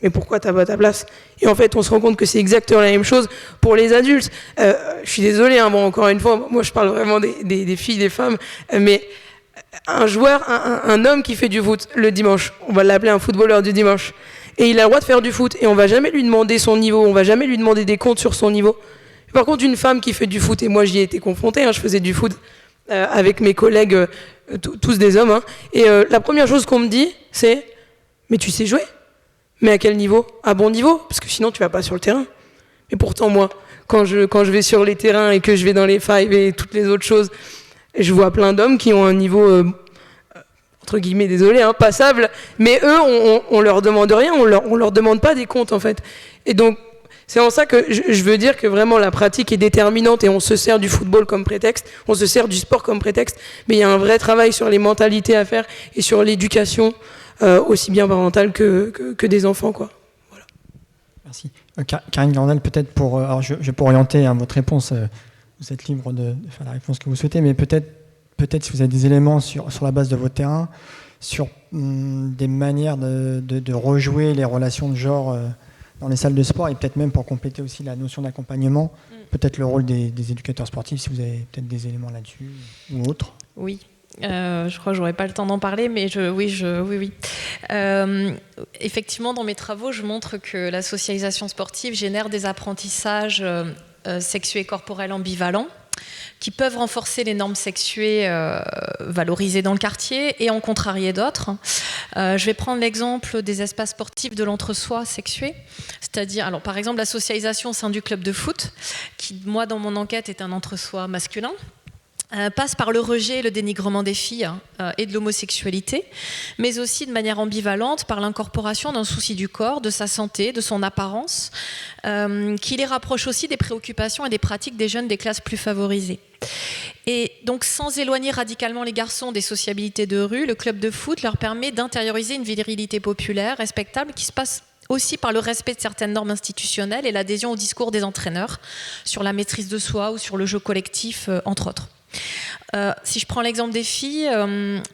S22: Mais pourquoi t'as pas ta place? Et en fait, on se rend compte que c'est exactement la même chose pour les adultes. Je suis désolée, encore une fois, moi je parle vraiment des filles, des femmes, mais un joueur, un homme qui fait du foot le dimanche, on va l'appeler un footballeur du dimanche, et il a le droit de faire du foot, et on va jamais lui demander son niveau, on va jamais lui demander des comptes sur son niveau. Par contre, une femme qui fait du foot, et moi j'y ai été confrontée, je faisais du foot avec mes collègues, tous des hommes, et la première chose qu'on me dit, c'est « Mais tu sais jouer ? Mais à quel niveau ? À bon niveau ? Parce que sinon tu vas pas sur le terrain. » Et pourtant, moi, quand je vais sur les terrains et que je vais dans les fives et toutes les autres choses, je vois plein d'hommes qui ont un niveau, entre guillemets, désolé, passable, mais eux, on leur demande rien, on leur demande pas des comptes, en fait. Et donc, c'est en ça que je veux dire que vraiment la pratique est déterminante et on se sert du football comme prétexte, on se sert du sport comme prétexte, mais il y a un vrai travail sur les mentalités à faire et sur l'éducation, aussi bien parentale que des enfants, quoi. Voilà.
S20: Merci. Karine Glandal, peut-être alors je vais pour orienter votre réponse, vous êtes libre de faire la réponse que vous souhaitez, mais peut-être si vous avez des éléments sur la base de votre terrain, sur des manières de rejouer les relations de genre dans les salles de sport, et peut-être même pour compléter aussi la notion d'accompagnement, peut-être le rôle des éducateurs sportifs, si vous avez peut-être des éléments là-dessus ou autres.
S2: Oui. Je crois que j'aurai pas le temps d'en parler, mais oui. Effectivement, dans mes travaux, je montre que la socialisation sportive génère des apprentissages sexués et corporels ambivalents qui peuvent renforcer les normes sexuées valorisées dans le quartier et en contrarier d'autres. Je vais prendre l'exemple des espaces sportifs de l'entre-soi sexué, c'est-à-dire, alors par exemple, la socialisation au sein du club de foot, qui, moi, dans mon enquête, est un entre-soi masculin, passe par le rejet et le dénigrement des filles et de l'homosexualité, mais aussi de manière ambivalente par l'incorporation d'un souci du corps, de sa santé, de son apparence, qui les rapproche aussi des préoccupations et des pratiques des jeunes des classes plus favorisées. Et donc, sans éloigner radicalement les garçons des sociabilités de rue, le club de foot leur permet d'intérioriser une virilité populaire, respectable, qui se passe aussi par le respect de certaines normes institutionnelles et l'adhésion au discours des entraîneurs sur la maîtrise de soi ou sur le jeu collectif, entre autres. Si je prends l'exemple des filles,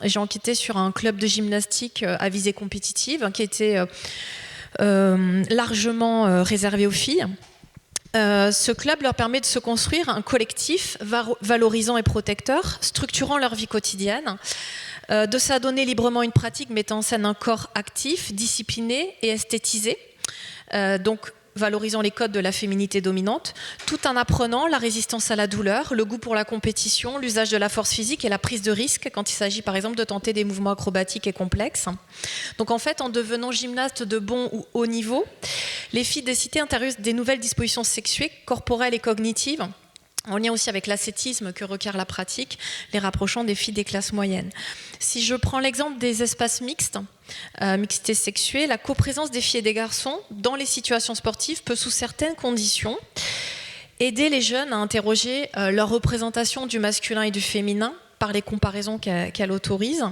S2: j'ai enquêté sur un club de gymnastique à visée compétitive qui était largement réservé aux filles. Ce club leur permet de se construire un collectif valorisant et protecteur, structurant leur vie quotidienne, de s'adonner librement une pratique mettant en scène un corps actif, discipliné et esthétisé, donc valorisant les codes de la féminité dominante, tout en apprenant la résistance à la douleur, le goût pour la compétition, l'usage de la force physique et la prise de risque quand il s'agit par exemple de tenter des mouvements acrobatiques et complexes. Donc en fait, en devenant gymnaste de bon ou haut niveau, les filles des cités intériorisent des nouvelles dispositions sexuelles, corporelles et cognitives, en lien aussi avec l'ascétisme que requiert la pratique, les rapprochant des filles des classes moyennes. Si je prends l'exemple des espaces mixtes, mixité sexuée, la coprésence des filles et des garçons dans les situations sportives peut, sous certaines conditions, aider les jeunes à interroger leur représentation du masculin et du féminin par les comparaisons qu'elle autorise,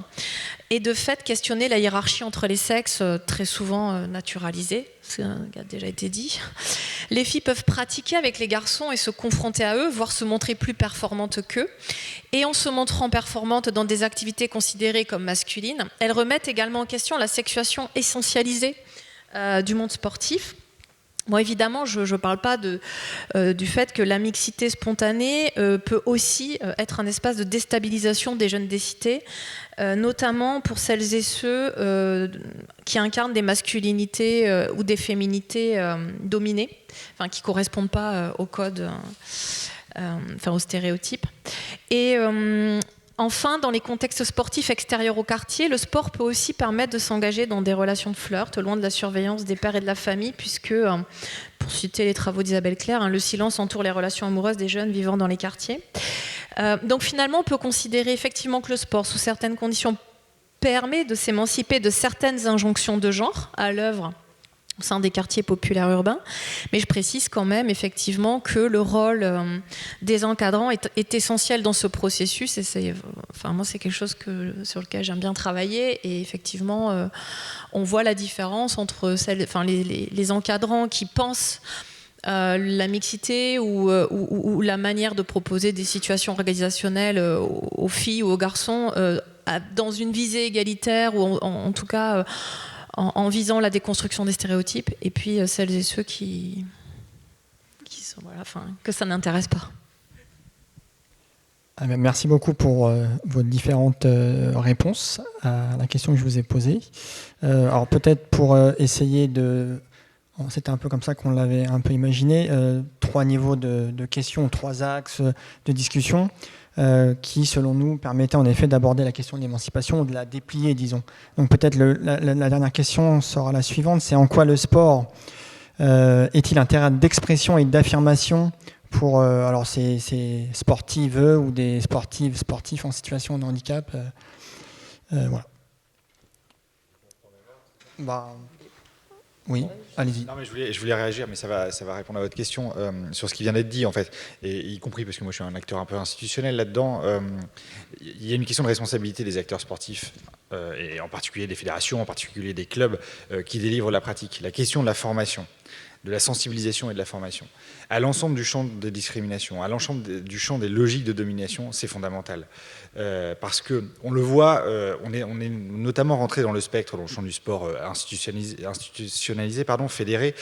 S2: et de fait questionner la hiérarchie entre les sexes, très souvent naturalisée, ce qui a déjà été dit. Les filles peuvent pratiquer avec les garçons et se confronter à eux, voire se montrer plus performantes qu'eux. Et en se montrant performantes dans des activités considérées comme masculines, elles remettent également en question la sexuation essentialisée du monde sportif. Bon, évidemment, je ne parle pas du fait que la mixité spontanée peut aussi être un espace de déstabilisation des jeunes des cités, notamment pour celles et ceux qui incarnent des masculinités ou des féminités dominées, enfin, qui ne correspondent pas au code, aux stéréotypes. Et enfin, dans les contextes sportifs extérieurs au quartier, le sport peut aussi permettre de s'engager dans des relations de flirt, loin de la surveillance des pères et de la famille, puisque, pour citer les travaux d'Isabelle Claire, le silence entoure les relations amoureuses des jeunes vivant dans les quartiers. Donc finalement, on peut considérer effectivement que le sport, sous certaines conditions, permet de s'émanciper de certaines injonctions de genre à l'œuvre au sein des quartiers populaires urbains, mais je précise quand même effectivement que le rôle des encadrants est essentiel dans ce processus, et moi c'est quelque chose sur lequel j'aime bien travailler, et effectivement on voit la différence entre les encadrants qui pensent la mixité ou la manière de proposer des situations organisationnelles aux filles ou aux garçons dans une visée égalitaire, ou en tout cas en visant la déconstruction des stéréotypes, et puis celles et ceux qui sont, que ça n'intéresse pas.
S20: Merci beaucoup pour vos différentes réponses à la question que je vous ai posée. Alors peut-être pour essayer de C'était un peu comme ça qu'on l'avait un peu imaginé, 3 niveaux de questions, 3 axes de discussion qui, selon nous, permettaient en effet d'aborder la question de l'émancipation ou de la déplier, disons. Donc peut-être la dernière question sera la suivante, c'est en quoi le sport est-il un terrain d'expression et d'affirmation pour alors ces sportives ou des sportifs en situation de handicap voilà. Oui, allez-y.
S1: Non, mais je voulais réagir, mais ça va répondre à votre question sur ce qui vient d'être dit, en fait, et y compris parce que moi je suis un acteur un peu institutionnel là-dedans. Il y a une question de responsabilité des acteurs sportifs, et en particulier des fédérations, en particulier des clubs qui délivrent la pratique. La question de la formation, de la sensibilisation et de la formation, à l'ensemble du champ des discriminations, à l'ensemble du champ des logiques de domination, c'est fondamental. Parce que on le voit, on est notamment rentré dans le spectre, dans le champ du sport institutionnalisé, fédéré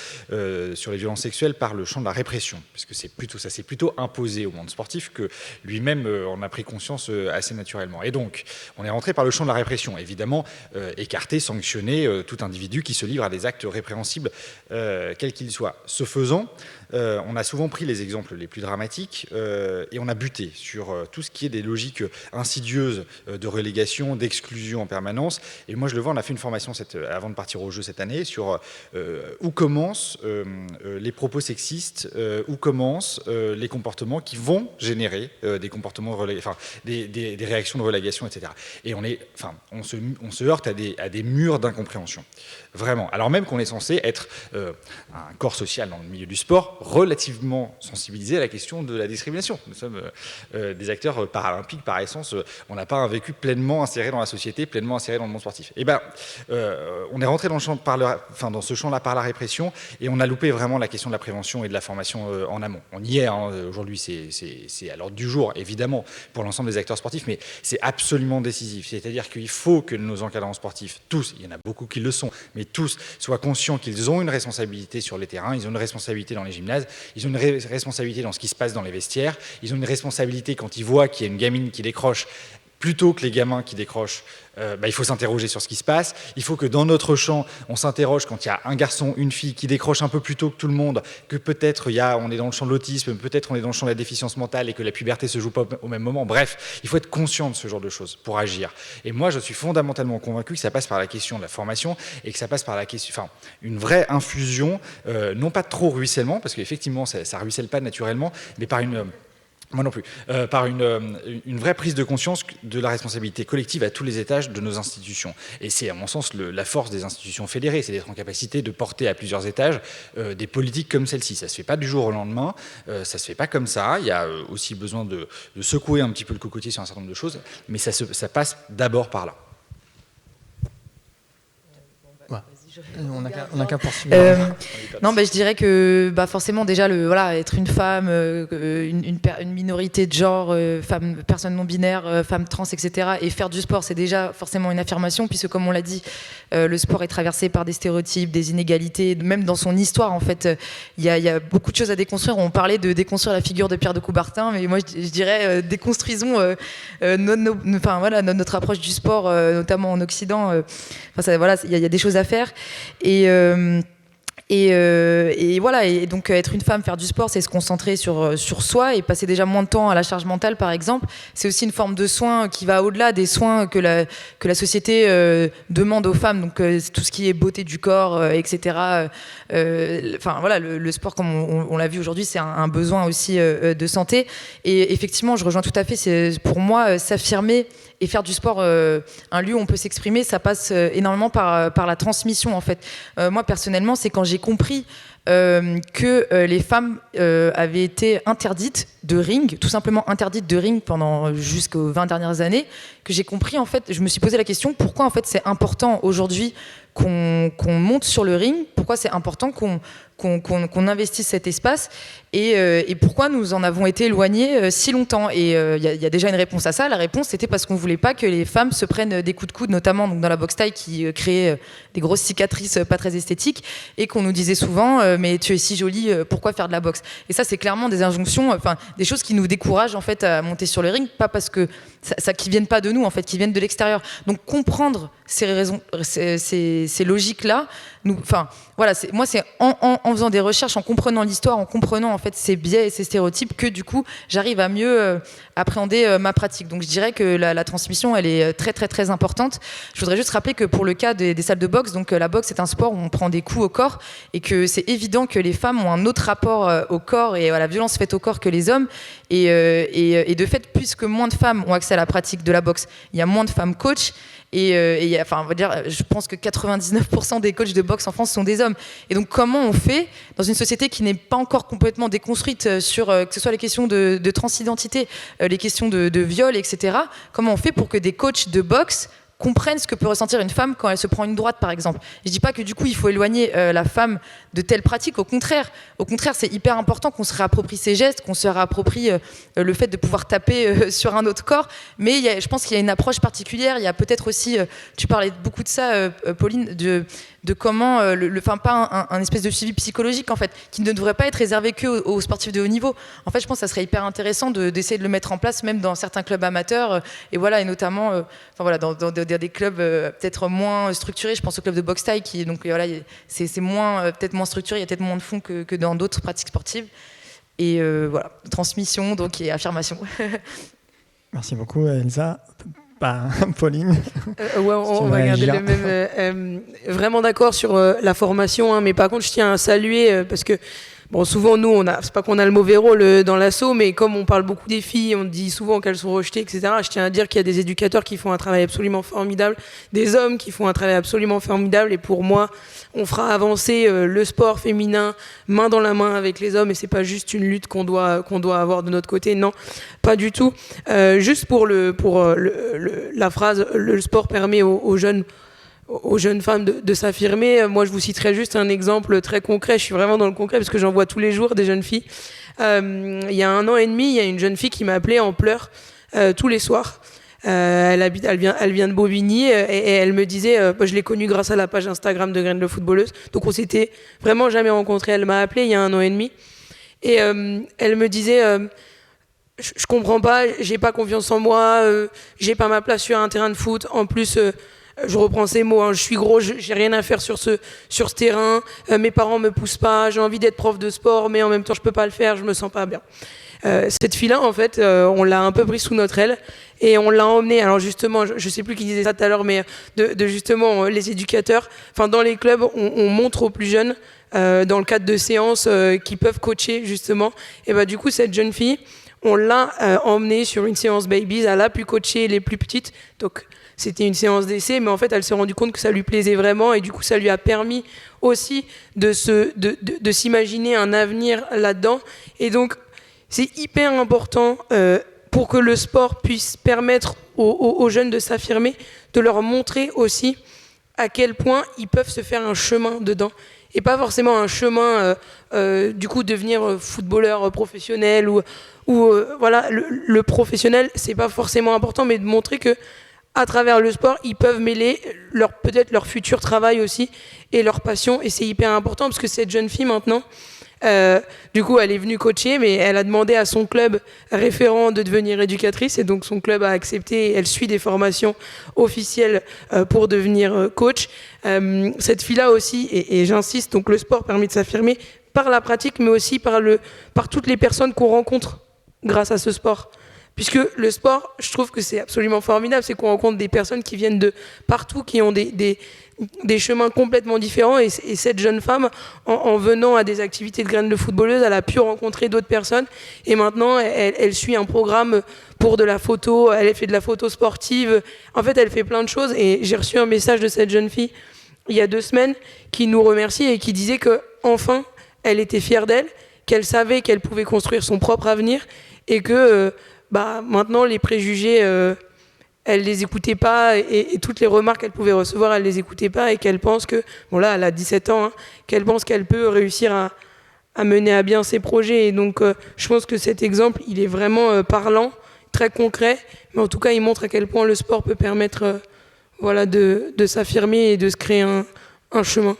S1: sur les violences sexuelles par le champ de la répression, parce que ça s'est plutôt imposé au monde sportif que lui-même en a pris conscience assez naturellement. Et donc, on est rentré par le champ de la répression, évidemment écarter, sanctionner tout individu qui se livre à des actes répréhensibles, quels qu'ils soient. Ce faisant, on a souvent pris les exemples les plus dramatiques et on a buté sur tout ce qui est des logiques insidieuses de relégation, d'exclusion en permanence. Et moi, je le vois, on a fait une formation avant de partir au jeu cette année sur où commencent les propos sexistes, où commencent les comportements qui vont générer des comportements des réactions de relégation, etc. Et on se heurte à des murs d'incompréhension. Vraiment. Alors même qu'on est censé être un corps social dans le milieu du sport relativement sensibilisé à la question de la discrimination. Nous sommes des acteurs paralympiques par essence. On n'a pas un vécu pleinement inséré dans la société, pleinement inséré dans le monde sportif. Et on est rentré dans ce champ-là par la répression et on a loupé vraiment la question de la prévention et de la formation en amont. On y est, aujourd'hui c'est à l'ordre du jour, évidemment, pour l'ensemble des acteurs sportifs, mais c'est absolument décisif. C'est-à-dire qu'il faut que nos encadrants sportifs, tous, il y en a beaucoup qui le sont, mais tous soient conscients qu'ils ont une responsabilité sur les terrains, ils ont une responsabilité dans les gymnases, ils ont une responsabilité dans ce qui se passe dans les vestiaires, ils ont une responsabilité quand ils voient qu'il y a une gamine qui décroche, plutôt que les gamins qui décrochent, il faut s'interroger sur ce qui se passe. Il faut que dans notre champ, on s'interroge quand il y a un garçon, une fille qui décroche un peu plus tôt que tout le monde, que peut-être on est dans le champ de l'autisme, peut-être on est dans le champ de la déficience mentale et que la puberté se joue pas au même moment. Bref, il faut être conscient de ce genre de choses pour agir. Et moi, je suis fondamentalement convaincu que ça passe par la question de la formation et que ça passe par la question, une vraie infusion, non pas trop ruissellement, parce qu'effectivement, ça ruisselle pas naturellement, mais par moi non plus, par une vraie prise de conscience de la responsabilité collective à tous les étages de nos institutions. Et c'est à mon sens la force des institutions fédérées, c'est d'être en capacité de porter à plusieurs étages des politiques comme celle-ci. Ça ne se fait pas du jour au lendemain, ça ne se fait pas comme ça, il y a aussi besoin de secouer un petit peu le cocotier sur un certain nombre de choses, mais ça passe d'abord par là.
S20: On n'a qu'à poursuivre.
S21: Non, je dirais que forcément déjà être une femme, une minorité de genre, femme, personne non binaire, femme trans, etc. et faire du sport, c'est déjà forcément une affirmation, puisque comme on l'a dit, le sport est traversé par des stéréotypes, des inégalités, même dans son histoire en fait, il y a beaucoup de choses à déconstruire. On parlait de déconstruire la figure de Pierre de Coubertin, mais moi je dirais déconstruisons notre approche du sport, notamment en Occident. Il y a des choses à faire. Et donc être une femme, faire du sport, c'est se concentrer sur soi et passer déjà moins de temps à la charge mentale, par exemple. C'est aussi une forme de soin qui va au-delà des soins que la société demande aux femmes, donc tout ce qui est beauté du corps, etc. Le sport, comme on l'a vu aujourd'hui, c'est un besoin aussi de santé. Et effectivement, je rejoins tout à fait, c'est pour moi s'affirmer et faire du sport un lieu où on peut s'exprimer, ça passe énormément par la transmission en fait. Moi personnellement, c'est quand j'ai compris que les femmes avaient été interdites de ring, tout simplement interdites de ring pendant jusqu'aux 20 dernières années, que j'ai compris en fait, je me suis posé la question pourquoi en fait c'est important aujourd'hui qu'on monte sur le ring, pourquoi c'est important qu'on investisse cet espace et pourquoi nous en avons été éloignés si longtemps. Et il y a déjà une réponse à ça. La réponse, c'était parce qu'on ne voulait pas que les femmes se prennent des coups de coude, notamment donc dans la boxe thaï qui créait des grosses cicatrices pas très esthétiques, et qu'on nous disait souvent mais tu es si jolie, pourquoi faire de la boxe? Et ça, c'est clairement des injonctions, des choses qui nous découragent en fait à monter sur le ring, pas parce que qui viennent pas de nous en fait, qui viennent de l'extérieur. Donc comprendre ces raisons, ces logiques-là, voilà, moi c'est en faisant des recherches, en comprenant l'histoire, en comprenant en fait ces biais et ces stéréotypes que du coup j'arrive à mieux appréhender ma pratique. Donc je dirais que la transmission elle est très très très importante. Je voudrais juste rappeler que pour le cas des salles de boxe, donc la boxe c'est un sport où on prend des coups au corps et que c'est évident que les femmes ont un autre rapport au corps et à la violence faite au corps que les hommes et de fait puisque moins de femmes ont accès à la pratique de la boxe, il y a moins de femmes coachs. On va dire, je pense que 99% des coachs de boxe en France sont des hommes. Et donc, comment on fait dans une société qui n'est pas encore complètement déconstruite sur que ce soit les questions de transidentité, les questions de viol, etc. Comment on fait pour que des coachs de boxe comprennent ce que peut ressentir une femme quand elle se prend une droite, par exemple. Je dis pas que du coup il faut éloigner la femme de telles pratiques. Au contraire, c'est hyper important qu'on se réapproprie ces gestes, qu'on se réapproprie le fait de pouvoir taper sur un autre corps. Mais je pense qu'il y a une approche particulière. Il y a peut-être aussi, tu parlais beaucoup de ça, Pauline, de comment, pas un espèce de suivi psychologique en fait, qui ne devrait pas être réservé que aux sportifs de haut niveau. En fait, je pense que ça serait hyper intéressant d'essayer de le mettre en place, même dans certains clubs amateurs, et notamment, dans des clubs peut-être moins structurés. Je pense au club de boxe thaï qui, donc voilà, c'est moins peut-être moins structuré, il y a peut-être moins de fonds que dans d'autres pratiques sportives. Et voilà, transmission donc et affirmation.
S20: Merci beaucoup, Elsa. Pauline.
S22: On va garder le même. Vraiment d'accord sur la formation, hein, mais par contre, je tiens à saluer parce que souvent nous, c'est pas qu'on a le mauvais rôle dans l'asso, mais comme on parle beaucoup des filles, on dit souvent qu'elles sont rejetées, etc. Je tiens à dire qu'il y a des éducateurs qui font un travail absolument formidable, des hommes qui font un travail absolument formidable, et pour moi, on fera avancer le sport féminin main dans la main avec les hommes, et c'est pas juste une lutte qu'on doit avoir de notre côté, non, pas du tout. Juste pour la phrase, le sport permet aux jeunes femmes de s'affirmer. Moi, je vous citerai juste un exemple très concret. Je suis vraiment dans le concret parce que j'en vois tous les jours des jeunes filles. Il y a 1 an et demi, il y a une jeune fille qui m'a appelée en pleurs tous les soirs. Elle vient de Bobigny et elle me disait, je l'ai connue grâce à la page Instagram de Graine de Footballeuse. Donc on s'était vraiment jamais rencontrés. Elle m'a appelée il y a 1 an et demi et elle me disait, je comprends pas, j'ai pas confiance en moi, j'ai pas ma place sur un terrain de foot. En plus, je reprends ces mots, hein, je suis gros, j'ai rien à faire sur ce terrain, mes parents me poussent pas, j'ai envie d'être prof de sport, mais en même temps je peux pas le faire, je me sens pas bien. Cette fille-là, en fait, on l'a un peu pris sous notre aile et on l'a emmenée. Alors justement, je sais plus qui disait ça tout à l'heure, mais de justement les éducateurs, dans les clubs, on montre aux plus jeunes, dans le cadre de séances qui peuvent coacher justement. Et du coup, cette jeune fille, on l'a emmenée sur une séance babies, elle a pu coacher les plus petites, donc c'était une séance d'essai, mais en fait, elle s'est rendue compte que ça lui plaisait vraiment et du coup, ça lui a permis aussi de s'imaginer un avenir là-dedans. Et donc, c'est hyper important pour que le sport puisse permettre aux jeunes de s'affirmer, de leur montrer aussi à quel point ils peuvent se faire un chemin dedans. Et pas forcément un chemin, du coup, devenir footballeur professionnel ou voilà, le professionnel, c'est pas forcément important, mais de montrer que à travers le sport, ils peuvent mêler peut-être leur futur travail aussi et leur passion. Et c'est hyper important parce que cette jeune fille maintenant, du coup, elle est venue coacher, mais elle a demandé à son club référent de devenir éducatrice. Et donc, son club a accepté. Et elle suit des formations officielles pour devenir coach. Cette fille-là aussi, et j'insiste, donc le sport permet de s'affirmer par la pratique, mais aussi par toutes les personnes qu'on rencontre grâce à ce sport. Puisque le sport, je trouve que c'est absolument formidable, c'est qu'on rencontre des personnes qui viennent de partout, qui ont des chemins complètement différents. Et cette jeune femme, en venant à des activités de Graines de Footballeuse, elle a pu rencontrer d'autres personnes. Et maintenant, elle suit un programme pour de la photo, elle fait de la photo sportive. En fait, elle fait plein de choses. Et j'ai reçu un message de cette jeune fille, il y a 2 semaines, qui nous remercie et qui disait qu'enfin, elle était fière d'elle, qu'elle savait qu'elle pouvait construire son propre avenir et que... maintenant, les préjugés, elle les écoutait pas et toutes les remarques qu'elle pouvait recevoir, elle les écoutait pas et qu'elle pense que, là, elle a 17 ans, hein, qu'elle pense qu'elle peut réussir à mener à bien ses projets. Et donc, je pense que cet exemple, il est vraiment parlant, très concret, mais en tout cas, il montre à quel point le sport peut permettre de s'affirmer et de se créer un chemin.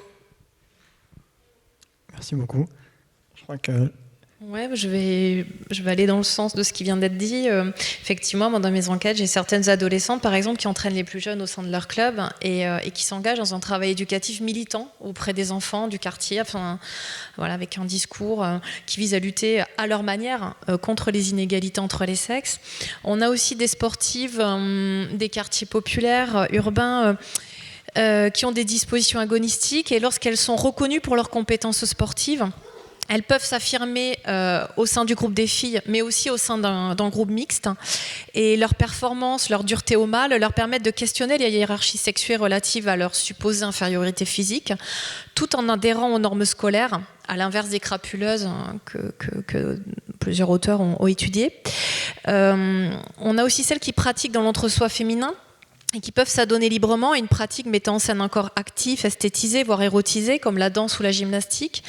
S20: Merci beaucoup. Je crois que
S2: Ouais, je vais aller dans le sens de ce qui vient d'être dit. Effectivement, moi, dans mes enquêtes, j'ai certaines adolescentes, par exemple, qui entraînent les plus jeunes au sein de leur club et qui s'engagent dans un travail éducatif militant auprès des enfants du quartier, enfin, voilà, avec un discours qui vise à lutter à leur manière contre les inégalités entre les sexes. On a aussi des sportives des quartiers populaires, urbains, qui ont des dispositions agonistiques et lorsqu'elles sont reconnues pour leurs compétences sportives, elles peuvent s'affirmer au sein du groupe des filles, mais aussi au sein d'un groupe mixte. Et leur performance, leur dureté au mal leur permettent de questionner les hiérarchies sexuées relatives à leur supposée infériorité physique, tout en adhérant aux normes scolaires, à l'inverse des crapuleuses que plusieurs auteurs ont étudiées. On a aussi celles qui pratiquent dans l'entre-soi féminin, et qui peuvent s'adonner librement à une pratique mettant en scène un corps actif, esthétisé, voire érotisé, comme la danse ou la gymnastique.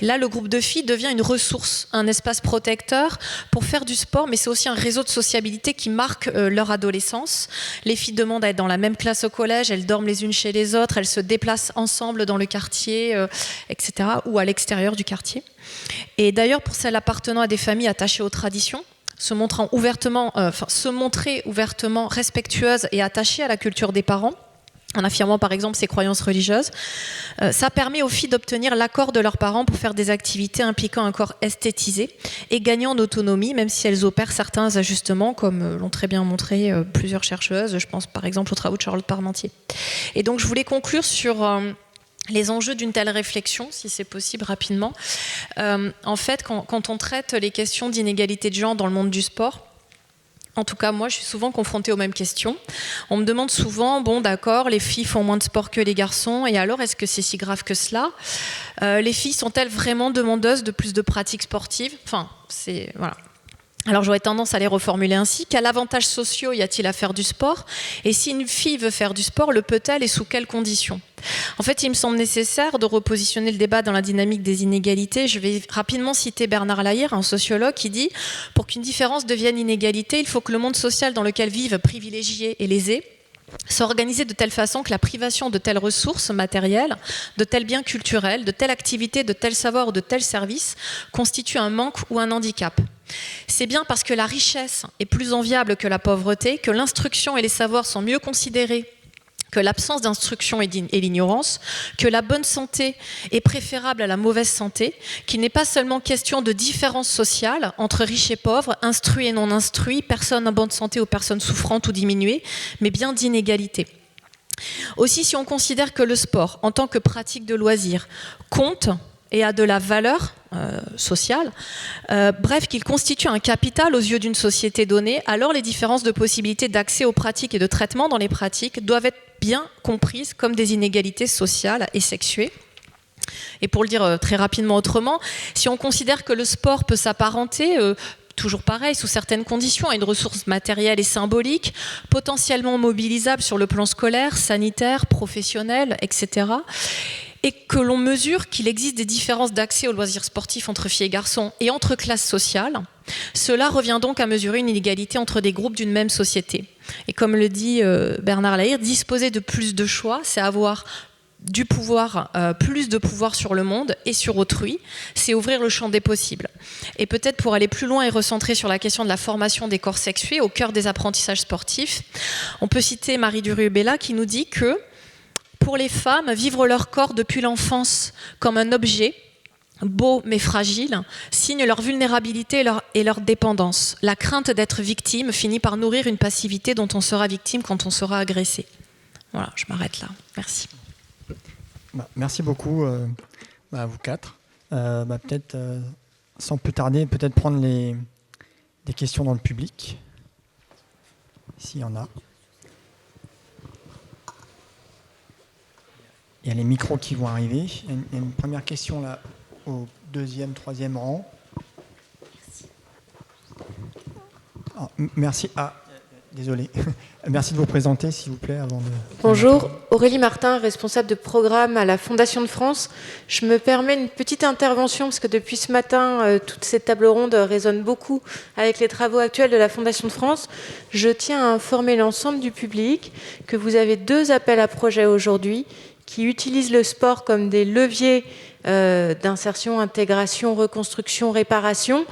S2: Là, le groupe de filles devient une ressource, un espace protecteur pour faire du sport, mais c'est aussi un réseau de sociabilité qui marque leur adolescence. Les filles demandent à être dans la même classe au collège, elles dorment les unes chez les autres, elles se déplacent ensemble dans le quartier, etc., ou à l'extérieur du quartier. Et d'ailleurs, pour celles appartenant à des familles attachées aux traditions, se montrer ouvertement respectueuse et attachée à la culture des parents, en affirmant par exemple ses croyances religieuses, ça permet aux filles d'obtenir l'accord de leurs parents pour faire des activités impliquant un corps esthétisé et gagnant en autonomie, même si elles opèrent certains ajustements, comme l'ont très bien montré plusieurs chercheuses, je pense par exemple aux travaux de Charlotte Parmentier. Et donc je voulais conclure sur les enjeux d'une telle réflexion, si c'est possible rapidement. En fait, quand on traite les questions d'inégalité de genre dans le monde du sport, en tout cas, moi, je suis souvent confrontée aux mêmes questions. On me demande souvent, bon, d'accord, les filles font moins de sport que les garçons, et alors, est-ce que c'est si grave que cela ? Les filles sont-elles vraiment demandeuses de plus de pratiques sportives ? Enfin, c'est... Voilà. Alors j'aurais tendance à les reformuler ainsi. Quels avantages sociaux y a-t-il à faire du sport ? Et si une fille veut faire du sport, le peut-elle et sous quelles conditions ? En fait, il me semble nécessaire de repositionner le débat dans la dynamique des inégalités. Je vais rapidement citer Bernard Lahire, un sociologue, qui dit « Pour qu'une différence devienne inégalité, il faut que le monde social dans lequel vivent privilégiés et lésés s'organiser de telle façon que la privation de telles ressources matérielles, de tels biens culturels, de telle activité, de tel savoir ou de tel service constitue un manque ou un handicap. C'est bien parce que la richesse est plus enviable que la pauvreté, que l'instruction et les savoirs sont mieux considérés que l'absence d'instruction et l'ignorance, que la bonne santé est préférable à la mauvaise santé, qu'il n'est pas seulement question de différence sociale entre riches et pauvres, instruits et non instruits, personnes en bonne santé ou personnes souffrantes ou diminuées, mais bien d'inégalité. Aussi, si on considère que le sport, en tant que pratique de loisir, compte et a de la valeur sociale, bref, qu'il constitue un capital aux yeux d'une société donnée, alors les différences de possibilités d'accès aux pratiques et de traitement dans les pratiques doivent être bien comprises comme des inégalités sociales et sexuées. Et pour le dire très rapidement autrement, si on considère que le sport peut s'apparenter toujours pareil, sous certaines conditions, à une ressource matérielle et symbolique, potentiellement mobilisable sur le plan scolaire, sanitaire, professionnel, etc., et que l'on mesure qu'il existe des différences d'accès aux loisirs sportifs entre filles et garçons et entre classes sociales, cela revient donc à mesurer une inégalité entre des groupes d'une même société. Et comme le dit Bernard Lahire, disposer de plus de choix, c'est avoir du pouvoir, plus de pouvoir sur le monde et sur autrui, c'est ouvrir le champ des possibles. Et peut-être pour aller plus loin et recentrer sur la question de la formation des corps sexués au cœur des apprentissages sportifs, on peut citer Marie Durubella qui nous dit que pour les femmes, vivre leur corps depuis l'enfance comme un objet, beau mais fragile, signe leur vulnérabilité et leur dépendance. La crainte d'être victime finit par nourrir une passivité dont on sera victime quand on sera agressé. Voilà, je m'arrête là. Merci.
S20: Merci beaucoup à vous quatre. Peut-être, sans plus tarder, peut-être prendre des questions dans le public, s'il y en a. Il y a les micros qui vont arriver. Il y a une première question là, au deuxième, troisième rang. Merci. Désolé. Merci de vous présenter, s'il vous plaît, avant de...
S7: Bonjour, Aurélie Martin, responsable de programme à la Fondation de France. Je me permets une petite intervention, parce que depuis ce matin, toute cette table ronde résonne beaucoup avec les travaux actuels de la Fondation de France. Je tiens à informer l'ensemble du public que vous avez 2 appels à projets aujourd'hui qui utilisent le sport comme des leviers d'insertion, intégration, reconstruction, réparation.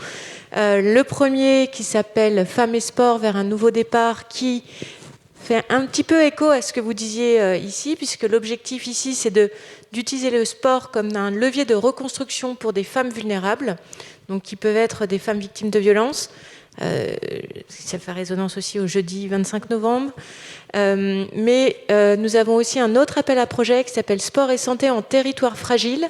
S7: Le premier qui s'appelle Femmes et Sport vers un nouveau départ, qui fait un petit peu écho à ce que vous disiez ici, puisque l'objectif ici, c'est d'utiliser le sport comme un levier de reconstruction pour des femmes vulnérables, donc qui peuvent être des femmes victimes de violences. Ça fait résonance aussi au jeudi 25 novembre. Mais nous avons aussi un autre appel à projet qui s'appelle Sport et santé en territoire fragile,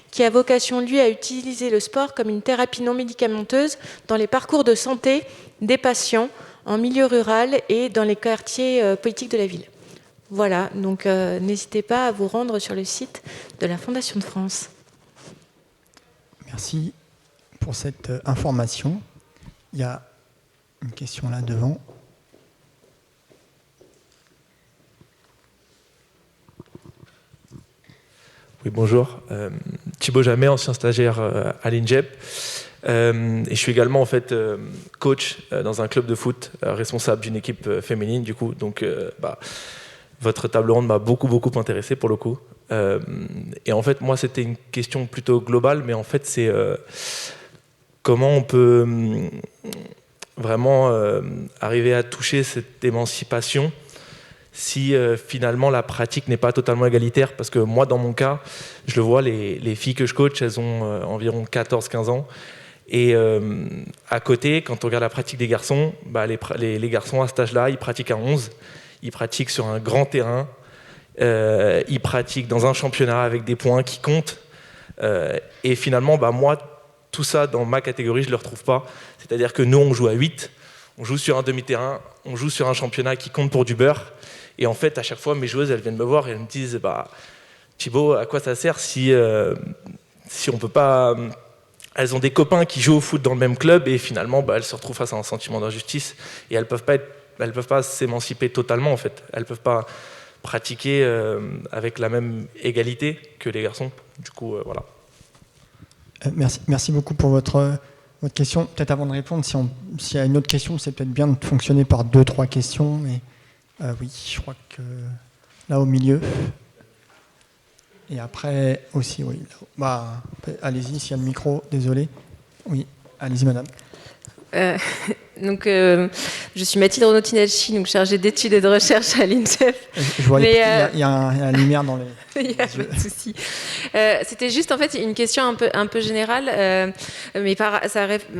S7: qui a vocation, lui, à utiliser le sport comme une thérapie non médicamenteuse dans les parcours de santé des patients en milieu rural et dans les quartiers politiques de la ville. Voilà, donc n'hésitez pas à vous rendre sur le site de la Fondation de France.
S20: Merci pour cette information. Il y a une question là devant.
S8: Oui, bonjour. Thibaut Jamet, ancien stagiaire à l'INJEP. Et je suis également en fait coach dans un club de foot, responsable d'une équipe féminine du coup. Donc votre table ronde m'a beaucoup intéressé pour le coup. Et en fait moi c'était une question plutôt globale, mais en fait c'est comment on peut vraiment arriver à toucher cette émancipation si finalement la pratique n'est pas totalement égalitaire. Parce que moi dans mon cas, je le vois, les filles que je coach, elles ont environ 14-15 ans. Et à côté, quand on regarde la pratique des garçons, les garçons à cet âge-là, ils pratiquent à 11, ils pratiquent sur un grand terrain, ils pratiquent dans un championnat avec des points qui comptent. Et finalement, moi, tout ça, dans ma catégorie, je ne le retrouve pas. C'est-à-dire que nous, on joue à 8, on joue sur un demi-terrain, on joue sur un championnat qui compte pour du beurre. Et en fait, à chaque fois, mes joueuses, elles viennent me voir et elles me disent Thibaut, à quoi ça sert si on peut pas... Elles ont des copains qui jouent au foot dans le même club et finalement, elles se retrouvent face à un sentiment d'injustice et elles peuvent pas s'émanciper totalement en fait. Elles peuvent pas pratiquer avec la même égalité que les garçons. Du coup, voilà.
S20: Merci beaucoup pour votre question. Peut-être avant de répondre, s'il y a une autre question, c'est peut-être bien de fonctionner par 2-3 questions. Mais oui, je crois que là au milieu. Et après aussi, oui. Allez-y, s'il y a le micro, désolé. Oui, allez-y, madame.
S9: Donc, je suis Mathilde Renaud-Tinacci, donc chargée d'études et de recherche à l'INSEP.
S20: Je vois qu'il y a la lumière dans les...
S9: Il n'y a pas de souci. C'était juste en fait une question un peu générale, mais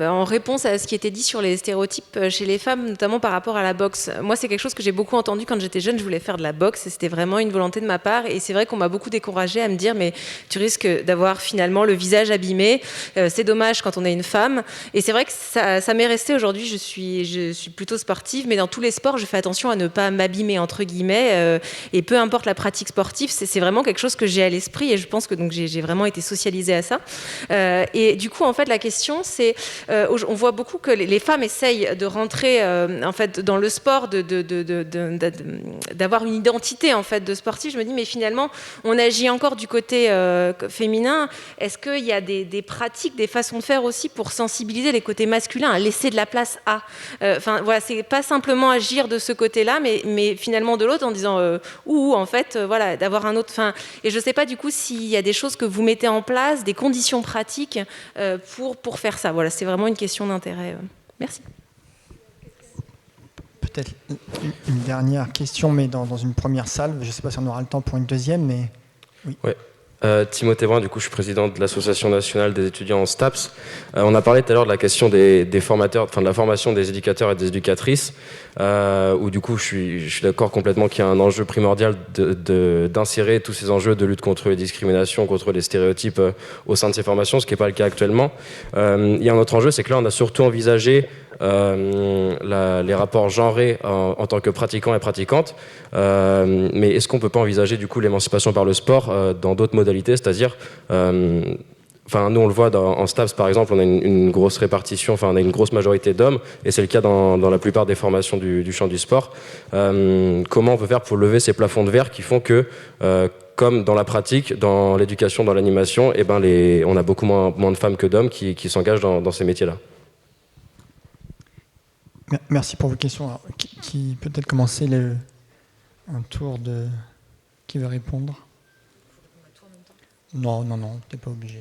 S9: en réponse à ce qui était dit sur les stéréotypes chez les femmes, notamment par rapport à la boxe. Moi, c'est quelque chose que j'ai beaucoup entendu quand j'étais jeune. Je voulais faire de la boxe et c'était vraiment une volonté de ma part. Et c'est vrai qu'on m'a beaucoup découragée à me dire, mais tu risques d'avoir finalement le visage abîmé. C'est dommage quand on est une femme. Et c'est vrai que ça m'est resté aujourd'hui. Je suis plutôt sportive, mais dans tous les sports, je fais attention à ne pas m'abîmer entre guillemets. Et peu importe la pratique sportive, c'est vraiment quelque chose que j'ai à l'esprit et je pense que donc j'ai vraiment été socialisée à ça. Et du coup, en fait, la question, c'est, on voit beaucoup que les femmes essayent de rentrer en fait dans le sport, d'avoir une identité en fait de sportif. Je me dis, mais finalement, on agit encore du côté féminin. Est-ce qu'il y a des pratiques, des façons de faire aussi pour sensibiliser les côtés masculins à laisser de la place à. Enfin, voilà, c'est pas simplement agir de ce côté-là, mais finalement de l'autre en disant en fait, voilà, d'avoir un autre. Enfin, et je sais pas du coup s'il y a des choses que vous mettez en place, des conditions pratiques pour faire ça. Voilà, c'est vraiment une question d'intérêt. Merci.
S20: Peut-être une dernière question, mais dans une première salle. Je ne sais pas si on aura le temps pour une deuxième, mais oui.
S23: Ouais. Timothée Brun, du coup, je suis président de l'Association nationale des étudiants en STAPS. On a parlé tout à l'heure de la question des formateurs, enfin de la formation des éducateurs et des éducatrices, où du coup, je suis d'accord complètement qu'il y a un enjeu primordial d'insérer tous ces enjeux de lutte contre les discriminations, contre les stéréotypes au sein de ces formations, ce qui n'est pas le cas actuellement. Il y a un autre enjeu, c'est que là, on a surtout envisagé les rapports genrés en tant que pratiquants et pratiquantes, mais est-ce qu'on ne peut pas envisager du coup l'émancipation par le sport dans d'autres modalités, c'est-à-dire nous on le voit en STAPS par exemple, on a une grosse répartition, on a une grosse majorité d'hommes et c'est le cas dans la plupart des formations du champ du sport. Comment on peut faire pour lever ces plafonds de verre qui font que comme dans la pratique, dans l'éducation, dans l'animation, on a beaucoup moins de femmes que d'hommes qui s'engagent dans ces métiers-là.
S20: Merci pour vos questions. Alors, qui peut-être commencer un tour de... Qui veut répondre ? Non, t'es pas obligé.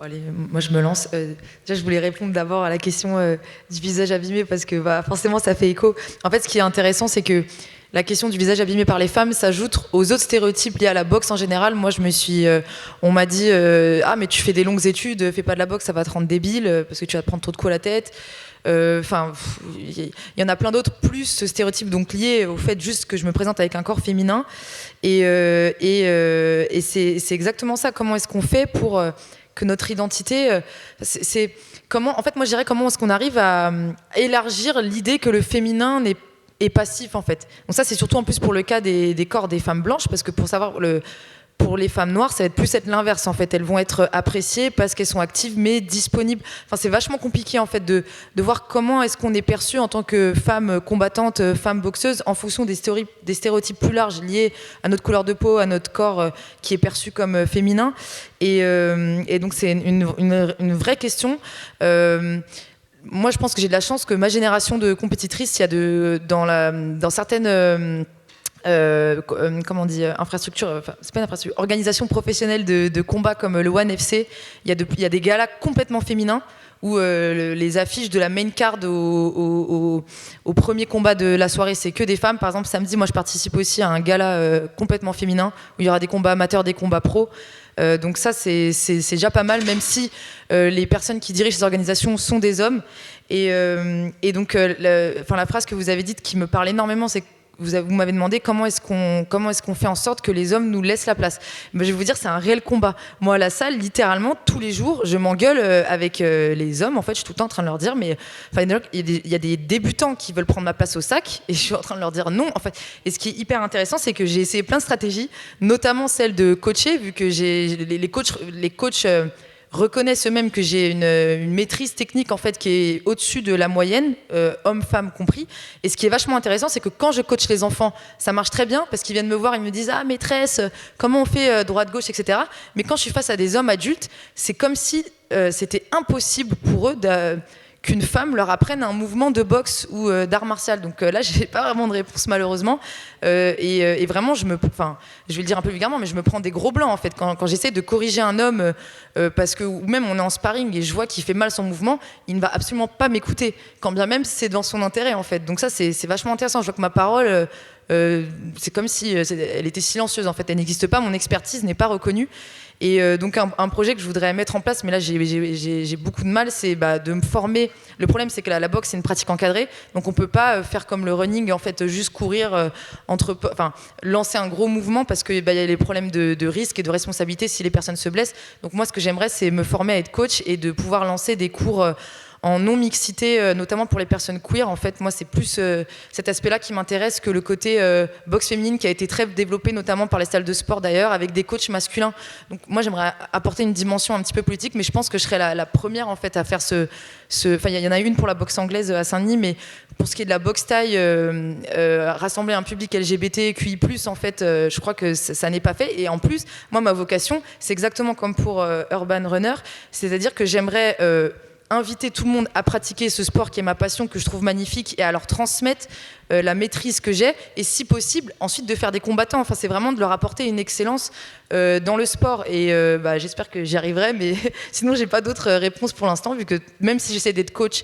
S21: Allez, moi je me lance. Déjà, je voulais répondre d'abord à la question du visage abîmé parce que forcément ça fait écho. En fait, ce qui est intéressant, c'est que la question du visage abîmé par les femmes s'ajoute aux autres stéréotypes liés à la boxe en général. Moi, on m'a dit ah mais tu fais des longues études, fais pas de la boxe, ça va te rendre débile parce que tu vas te prendre trop de coups à la tête. Enfin, il y en a plein d'autres, plus ce stéréotype donc lié au fait juste que je me présente avec un corps féminin. Et c'est exactement ça. Comment est-ce qu'on fait pour que notre identité, c'est comment, en fait, moi je dirais comment est-ce qu'on arrive à élargir l'idée que le féminin est passif en fait. Donc ça c'est surtout en plus pour le cas des corps des femmes blanches, parce que pour les femmes noires, ça va plus être l'inverse en fait. Elles vont être appréciées parce qu'elles sont actives mais disponibles. Enfin, c'est vachement compliqué en fait de voir comment est-ce qu'on est perçu en tant que femme combattante, femme boxeuse, en fonction des stéréotypes plus larges liés à notre couleur de peau, à notre corps qui est perçu comme féminin. Et donc c'est une vraie question. Moi, je pense que j'ai de la chance que ma génération de compétitrices, il y a dans certaines comment on dit, infrastructure, enfin, c'est pas une infrastructure, organisation professionnelle de combat comme le One FC, il y a des galas complètement féminins où les affiches de la main card au premier combat de la soirée, c'est que des femmes. Par exemple, samedi, moi je participe aussi à un gala complètement féminin où il y aura des combats amateurs, des combats pros. Donc ça, c'est déjà pas mal, même si les personnes qui dirigent ces organisations sont des hommes. Et donc, la phrase que vous avez dite qui me parle énormément, c'est que vous m'avez demandé comment est-ce qu'on fait en sorte que les hommes nous laissent la place. Mais je vais vous dire, c'est un réel combat. Moi, à la salle, littéralement, tous les jours, je m'engueule avec les hommes. En fait, je suis tout le temps en train de leur dire, mais il y a des débutants qui veulent prendre ma place au sac, et je suis en train de leur dire non. En fait, et ce qui est hyper intéressant, c'est que j'ai essayé plein de stratégies, notamment celle de coacher, vu que les coachs reconnaissent eux-mêmes que j'ai une maîtrise technique en fait qui est au-dessus de la moyenne, hommes-femmes compris. Et ce qui est vachement intéressant, c'est que quand je coach les enfants, ça marche très bien parce qu'ils viennent me voir, ils me disent ah maîtresse, comment on fait droite-gauche, etc. Mais quand je suis face à des hommes adultes, c'est comme si c'était impossible pour eux qu'une femme leur apprenne un mouvement de boxe ou d'art martial. Donc là, j'ai pas vraiment de réponse malheureusement. Et vraiment, je vais le dire un peu vulgairement, mais je me prends des gros blancs en fait quand j'essaie de corriger un homme parce que ou même on est en sparring et je vois qu'il fait mal son mouvement, il ne va absolument pas m'écouter, quand bien même c'est dans son intérêt en fait. Donc ça, c'est vachement intéressant. Je vois que ma parole, c'est comme si elle était silencieuse en fait. Elle n'existe pas, mon expertise n'est pas reconnue. Et donc un projet que je voudrais mettre en place, mais là j'ai beaucoup de mal, c'est de me former. Le problème, c'est que la boxe, c'est une pratique encadrée, donc on peut pas faire comme le running, en fait, juste courir lancer un gros mouvement parce que y a les problèmes de risque et de responsabilité si les personnes se blessent. Donc moi, ce que j'aimerais, c'est me former à être coach et de pouvoir lancer des cours en non-mixité, notamment pour les personnes queer. En fait, moi, c'est plus cet aspect-là qui m'intéresse que le côté boxe féminine qui a été très développé, notamment par les salles de sport d'ailleurs, avec des coachs masculins. Donc moi, j'aimerais apporter une dimension un petit peu politique, mais je pense que je serais la première en fait à faire il y en a une pour la boxe anglaise à Saint-Denis, mais pour ce qui est de la boxe thaï, rassembler un public LGBTQI+, en fait, je crois que ça n'est pas fait. Et en plus, moi, ma vocation, c'est exactement comme pour Urban Runner, c'est-à-dire que j'aimerais inviter tout le monde à pratiquer ce sport qui est ma passion, que je trouve magnifique, et à leur transmettre la maîtrise que j'ai, et si possible ensuite de faire des combattants. Enfin, c'est vraiment de leur apporter une excellence dans le sport, et j'espère que j'y arriverai, mais sinon j'ai pas d'autres réponses pour l'instant, vu que même si j'essaie d'être coach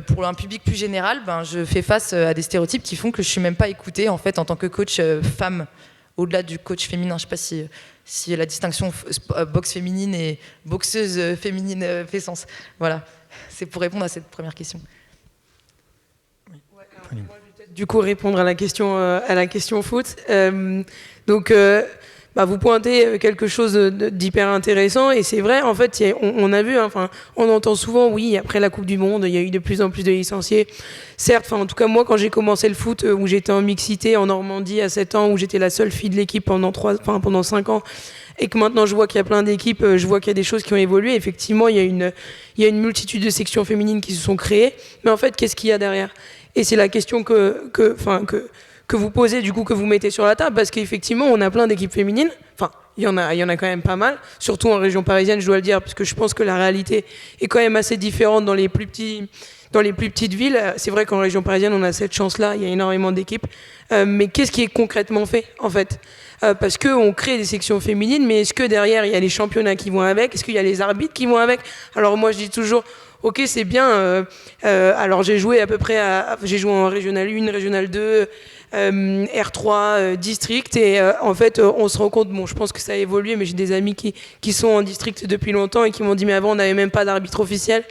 S21: pour un public plus général, je fais face à des stéréotypes qui font que je suis même pas écoutée en fait en tant que coach femme, au-delà du coach féminin. Je sais pas si la distinction boxe féminine et boxeuse féminine fait sens. Voilà. C'est pour répondre à cette première question.
S22: Moi, je vais peut-être du coup répondre à la question foot. Vous pointez quelque chose d'hyper intéressant, et c'est vrai, en fait, on a vu, on entend souvent, oui, après la Coupe du Monde, il y a eu de plus en plus de licenciés. Certes, en tout cas, moi, quand j'ai commencé le foot, où j'étais en mixité en Normandie à 7 ans, où j'étais la seule fille de l'équipe pendant 5 ans, et que maintenant je vois qu'il y a plein d'équipes, je vois qu'il y a des choses qui ont évolué. Effectivement, il y a une multitude de sections féminines qui se sont créées, mais en fait, qu'est-ce qu'il y a derrière ? Et c'est la question que vous posez, du coup, que vous mettez sur la table, parce qu'effectivement, on a plein d'équipes féminines. Enfin, il y en a quand même pas mal, surtout en région parisienne, je dois le dire, parce que je pense que la réalité est quand même assez différente dans les plus petits dans les plus petites villes. C'est vrai qu'en région parisienne, on a cette chance-là, il y a énormément d'équipes. Mais qu'est-ce qui est concrètement fait, en fait ? Parce qu'on crée des sections féminines, mais est-ce que derrière, il y a les championnats qui vont avec ? Est-ce qu'il y a les arbitres qui vont avec ? Alors moi, je dis toujours, ok, c'est bien. Alors j'ai joué à peu près, j'ai joué en Régional 1, Régional 2, R3, District, et en fait, on se rend compte, bon, je pense que ça a évolué, mais j'ai des amis qui sont en District depuis longtemps et qui m'ont dit, mais avant, on n'avait même pas d'arbitre officiel.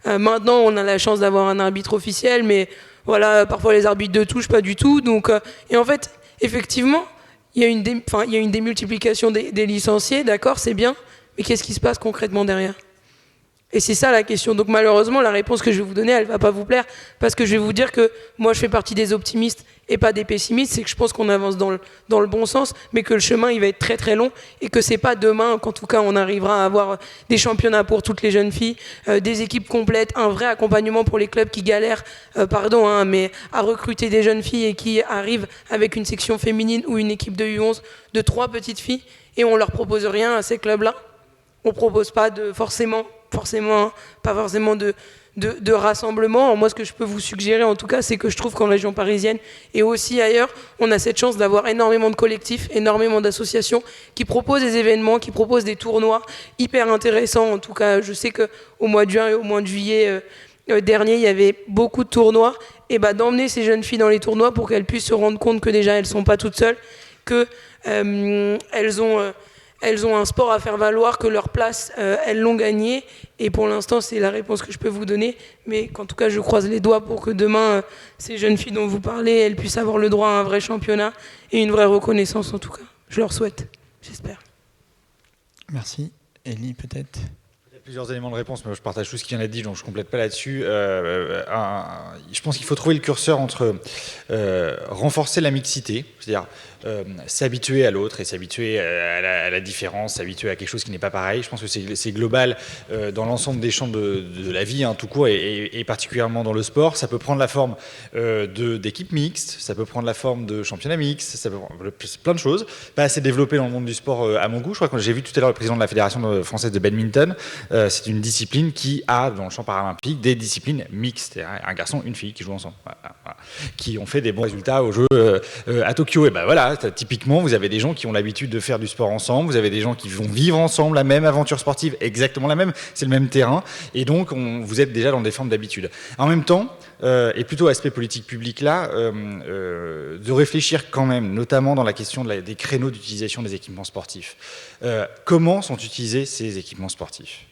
S22: Maintenant, on a la chance d'avoir un arbitre officiel, mais voilà, parfois les arbitres de touche, pas du tout. Donc, et en fait, effectivement, il y a une démultiplication des licenciés, d'accord, c'est bien, mais qu'est-ce qui se passe concrètement derrière ? Et c'est ça la question. Donc malheureusement, la réponse que je vais vous donner, elle va pas vous plaire, parce que je vais vous dire que moi, je fais partie des optimistes et pas des pessimistes. C'est que je pense qu'on avance dans le bon sens, mais que le chemin, il va être très très long, et que c'est pas demain qu'en tout cas, on arrivera à avoir des championnats pour toutes les jeunes filles, des équipes complètes, un vrai accompagnement pour les clubs qui galèrent, mais à recruter des jeunes filles et qui arrivent avec une section féminine ou une équipe de U11 de 3 petites filles, et on leur propose rien à ces clubs-là. On propose pas de de rassemblement. Moi, ce que je peux vous suggérer, en tout cas, c'est que je trouve qu'en région parisienne et aussi ailleurs, on a cette chance d'avoir énormément de collectifs, énormément d'associations qui proposent des événements, qui proposent des tournois hyper intéressants. En tout cas, je sais qu'au mois de juin et au mois de juillet dernier, il y avait beaucoup de tournois. Et d'emmener ces jeunes filles dans les tournois pour qu'elles puissent se rendre compte que déjà, elles ne sont pas toutes seules, elles ont un sport à faire valoir, que leur place, elles l'ont gagné. Et pour l'instant, c'est la réponse que je peux vous donner. Mais qu'en tout cas, je croise les doigts pour que demain, ces jeunes filles dont vous parlez, elles puissent avoir le droit à un vrai championnat et une vraie reconnaissance, en tout cas. Je leur souhaite, j'espère.
S20: Merci. Elie, peut-être ?
S1: Plusieurs éléments de réponse, mais je partage tout ce qui vient d'être dit, donc je ne complète pas là-dessus. Je pense qu'il faut trouver le curseur entre renforcer la mixité, c'est-à-dire s'habituer à l'autre et s'habituer à la différence, s'habituer à quelque chose qui n'est pas pareil. Je pense que c'est global dans l'ensemble des champs de la vie, tout court, et particulièrement dans le sport. Ça peut prendre la forme d'équipes mixtes, ça peut prendre la forme de championnats mixtes, ça peut prendre plein de choses. Pas assez développé dans le monde du sport à mon goût. Je crois que j'ai vu tout à l'heure le président de la Fédération française de badminton. C'est une discipline qui a, dans le champ paralympique, des disciplines mixtes. Un garçon, une fille qui jouent ensemble, qui ont fait des bons résultats aux Jeux à Tokyo. Et voilà, typiquement, vous avez des gens qui ont l'habitude de faire du sport ensemble, vous avez des gens qui vont vivre ensemble la même aventure sportive, exactement la même, c'est le même terrain, et donc vous êtes déjà dans des formes d'habitude. En même temps, et plutôt aspect politique public là, de réfléchir quand même, notamment dans la question des créneaux d'utilisation des équipements sportifs. Comment sont utilisés ces équipements sportifs ?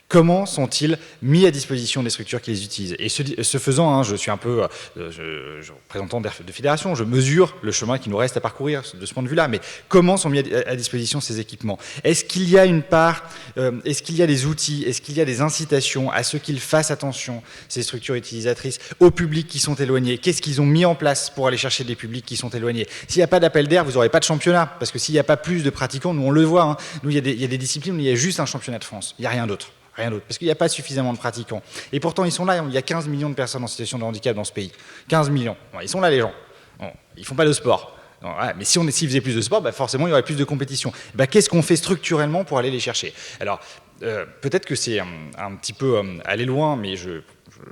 S1: Comment sont-ils mis à disposition des structures qui les utilisent ? Et ce faisant, je suis un peu représentant de fédération, je mesure le chemin qui nous reste à parcourir de ce point de vue-là, mais comment sont mis à disposition ces équipements ? Est-ce qu'il y a une part, est-ce qu'il y a des outils, est-ce qu'il y a des incitations à ce qu'ils fassent attention, ces structures utilisatrices, aux publics qui sont éloignés ? Qu'est-ce qu'ils ont mis en place pour aller chercher des publics qui sont éloignés ? S'il n'y a pas d'appel d'air, vous n'aurez pas de championnat, parce que s'il n'y a pas plus de pratiquants, nous on le voit, nous il y a des disciplines où il y a juste un championnat de France, il n'y a rien d'autre. Rien d'autre, parce qu'il n'y a pas suffisamment de pratiquants. Et pourtant, ils sont là, il y a 15 millions de personnes en situation de handicap dans ce pays. 15 millions. Bon, ils sont là, les gens. Bon, ils ne font pas de sport. Bon, voilà. Mais s'ils faisaient plus de sport, forcément, il y aurait plus de compétition. Qu'est-ce qu'on fait structurellement pour aller les chercher ? Alors, peut-être que c'est un petit peu aller loin, mais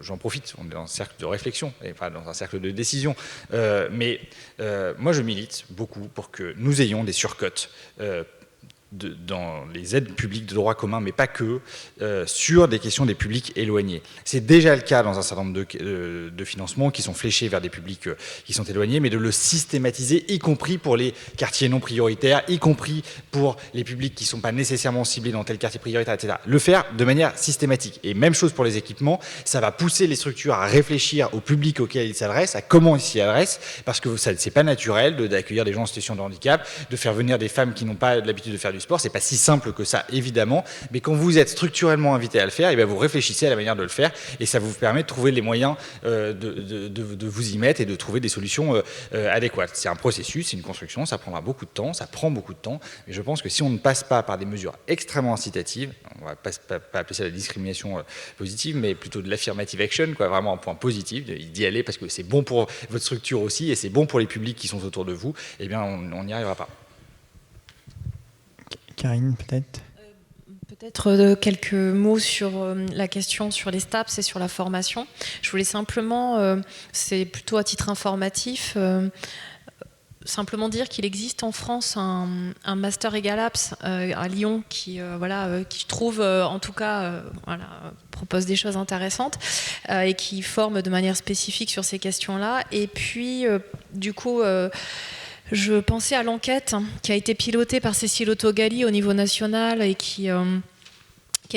S1: j'en profite, on est dans un cercle de réflexion, et pas dans un cercle de décision. Moi, je milite beaucoup pour que nous ayons des surcotes dans les aides publiques de droit commun, mais pas que, sur des questions des publics éloignés. C'est déjà le cas dans un certain nombre de financements qui sont fléchés vers des publics qui sont éloignés, mais de le systématiser, y compris pour les quartiers non prioritaires, y compris pour les publics qui ne sont pas nécessairement ciblés dans tel quartier prioritaire, etc. Le faire de manière systématique. Et même chose pour les équipements, ça va pousser les structures à réfléchir au public auquel ils s'adressent, à comment ils s'y adressent, parce que ce n'est pas naturel d'accueillir des gens en situation de handicap, de faire venir des femmes qui n'ont pas l'habitude de faire du sport, c'est pas si simple que ça, évidemment, mais quand vous êtes structurellement invité à le faire, vous réfléchissez à la manière de le faire, et ça vous permet de trouver les moyens de vous y mettre et de trouver des solutions adéquates. C'est un processus, c'est une construction, ça prendra beaucoup de temps, ça prend beaucoup de temps, mais je pense que si on ne passe pas par des mesures extrêmement incitatives, on va pas appeler ça la discrimination positive, mais plutôt de l'affirmative action, vraiment un point positif, d'y aller parce que c'est bon pour votre structure aussi, et c'est bon pour les publics qui sont autour de vous, on n'y arrivera pas.
S20: Karine, peut-être ?
S2: Peut-être quelques mots sur la question sur les STAPS et sur la formation. Je voulais simplement, c'est plutôt à titre informatif, simplement dire qu'il existe en France un master EgalApps à Lyon qui je trouve en tout cas propose des choses intéressantes et qui forme de manière spécifique sur ces questions-là. Et puis du coup je pensais à l'enquête qui a été pilotée par Cécile Autogali au niveau national et qui a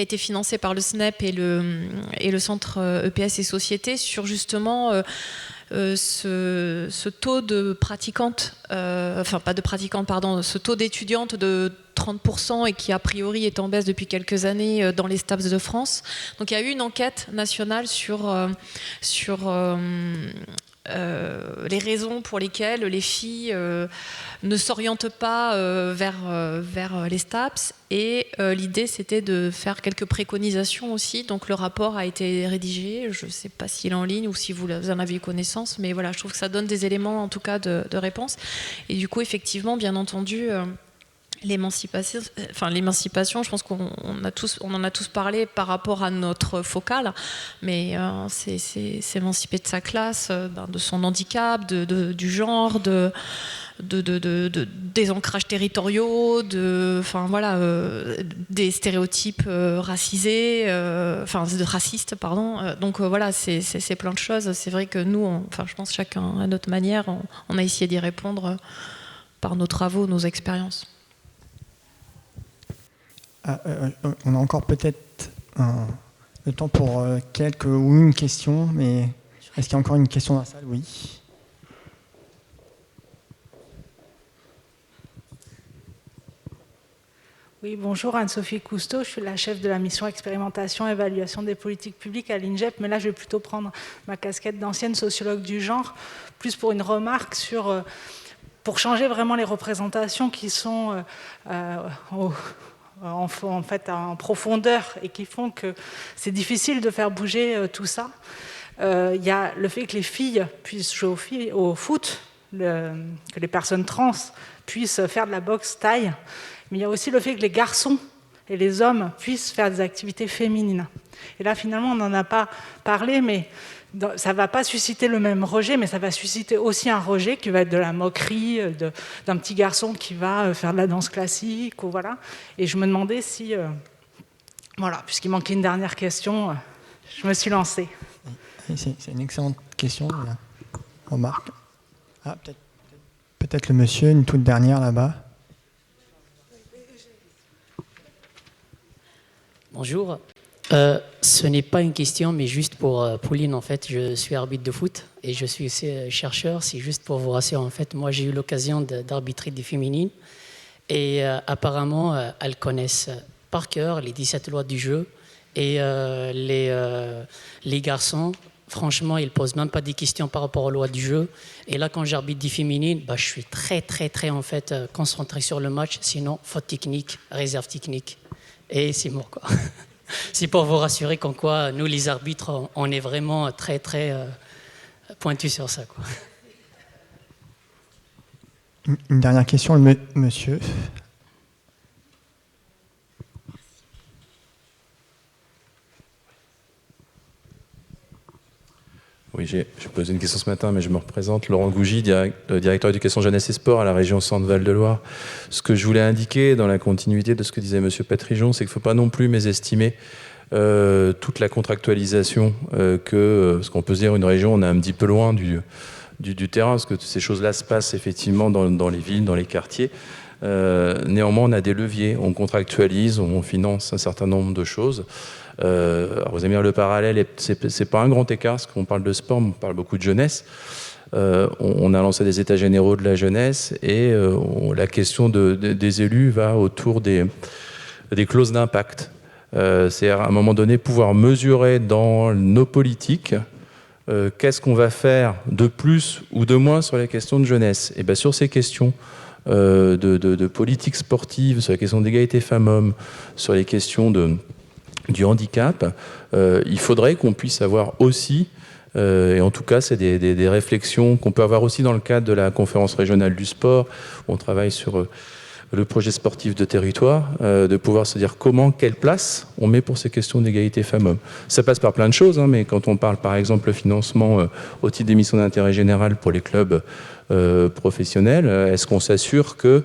S2: été financée par le SNEP et le centre EPS et Société sur justement ce taux de pratiquantes, ce taux d'étudiantes de 30% et qui a priori est en baisse depuis quelques années dans les STAPS de France. Donc il y a eu une enquête nationale sur les raisons pour lesquelles les filles ne s'orientent pas vers les STAPS et l'idée c'était de faire quelques préconisations aussi. Donc le rapport a été rédigé, je ne sais pas s'il est en ligne ou si vous en avez eu connaissance, mais voilà, je trouve que ça donne des éléments en tout cas de réponse. Et du coup effectivement, bien entendu, l'émancipation, je pense qu'on en a tous parlé par rapport à notre focale, mais c'est s'émanciper de sa classe, de son handicap, du genre, des ancrages territoriaux, des stéréotypes racisés, racistes, pardon. Donc voilà, c'est plein de choses. C'est vrai que nous, je pense chacun à notre manière, on a essayé d'y répondre par nos travaux, nos expériences.
S20: On a encore peut-être le temps pour quelques ou une question, mais est-ce qu'il y a encore une question dans la salle? Oui.
S4: Oui, bonjour, Anne-Sophie Cousteau, je suis la chef de la mission expérimentation et évaluation des politiques publiques à l'INJEP, mais là je vais plutôt prendre ma casquette d'ancienne sociologue du genre, plus pour une remarque pour changer vraiment les représentations qui sont en profondeur et qui font que c'est difficile de faire bouger tout ça. Il y a le fait que les filles puissent jouer au foot, que les personnes trans puissent faire de la boxe taille, mais il y a aussi le fait que les garçons et les hommes puissent faire des activités féminines. Et là, finalement, on n'en a pas parlé, mais ça ne va pas susciter le même rejet, mais ça va susciter aussi un rejet qui va être de la moquerie d'un petit garçon qui va faire de la danse classique. Ou voilà. Et je me demandais si, puisqu'il manquait une dernière question, je me suis lancée.
S20: C'est une excellente question. Remarque. Peut-être le monsieur, une toute dernière là-bas.
S10: Bonjour. Ce n'est pas une question, mais juste pour Pauline, en fait, je suis arbitre de foot et je suis aussi chercheur. C'est juste pour vous rassurer, en fait. Moi, j'ai eu l'occasion d'arbitrer des féminines et apparemment, elles connaissent par cœur les 17 lois du jeu et les garçons, franchement, ils ne posent même pas des questions par rapport aux lois du jeu. Et là, quand j'arbitre des féminines, je suis très, très, très, en fait, concentré sur le match. Sinon, faute technique, réserve technique. Et c'est mort, quoi. C'est pour vous rassurer qu'en quoi, nous, les arbitres, on est vraiment très, très pointus sur ça, quoi.
S20: Une dernière question, monsieur.
S11: Oui, j'ai posé une question ce matin, mais je me représente. Laurent Gougy, directeur éducation jeunesse et sport à la région Centre-Val de Loire. Ce que je voulais indiquer, dans la continuité de ce que disait M. Patrijon, c'est qu'il ne faut pas non plus mésestimer toute la contractualisation parce qu'on peut se dire une région, on est un petit peu loin du terrain, parce que ces choses-là se passent effectivement dans les villes, dans les quartiers. Néanmoins, on a des leviers, on contractualise, on finance un certain nombre de choses. Alors vous allez dire le parallèle, c'est pas un grand écart, parce qu'on parle de sport, on parle beaucoup de jeunesse. On a lancé des états généraux de la jeunesse et la question des élus va autour des clauses d'impact. C'est-à-dire à un moment donné pouvoir mesurer dans nos politiques qu'est-ce qu'on va faire de plus ou de moins sur les questions de jeunesse. Et bien sur ces questions de politique sportive, sur les questions d'égalité femmes-hommes, sur les questions du handicap, il faudrait qu'on puisse avoir aussi, et en tout cas c'est des réflexions qu'on peut avoir aussi dans le cadre de la conférence régionale du sport, où on travaille sur le projet sportif de territoire, de pouvoir se dire quelle place on met pour ces questions d'égalité femmes-hommes. Ça passe par plein de choses, hein, mais quand on parle par exemple le financement au titre des missions d'intérêt général pour les clubs professionnels, est-ce qu'on s'assure que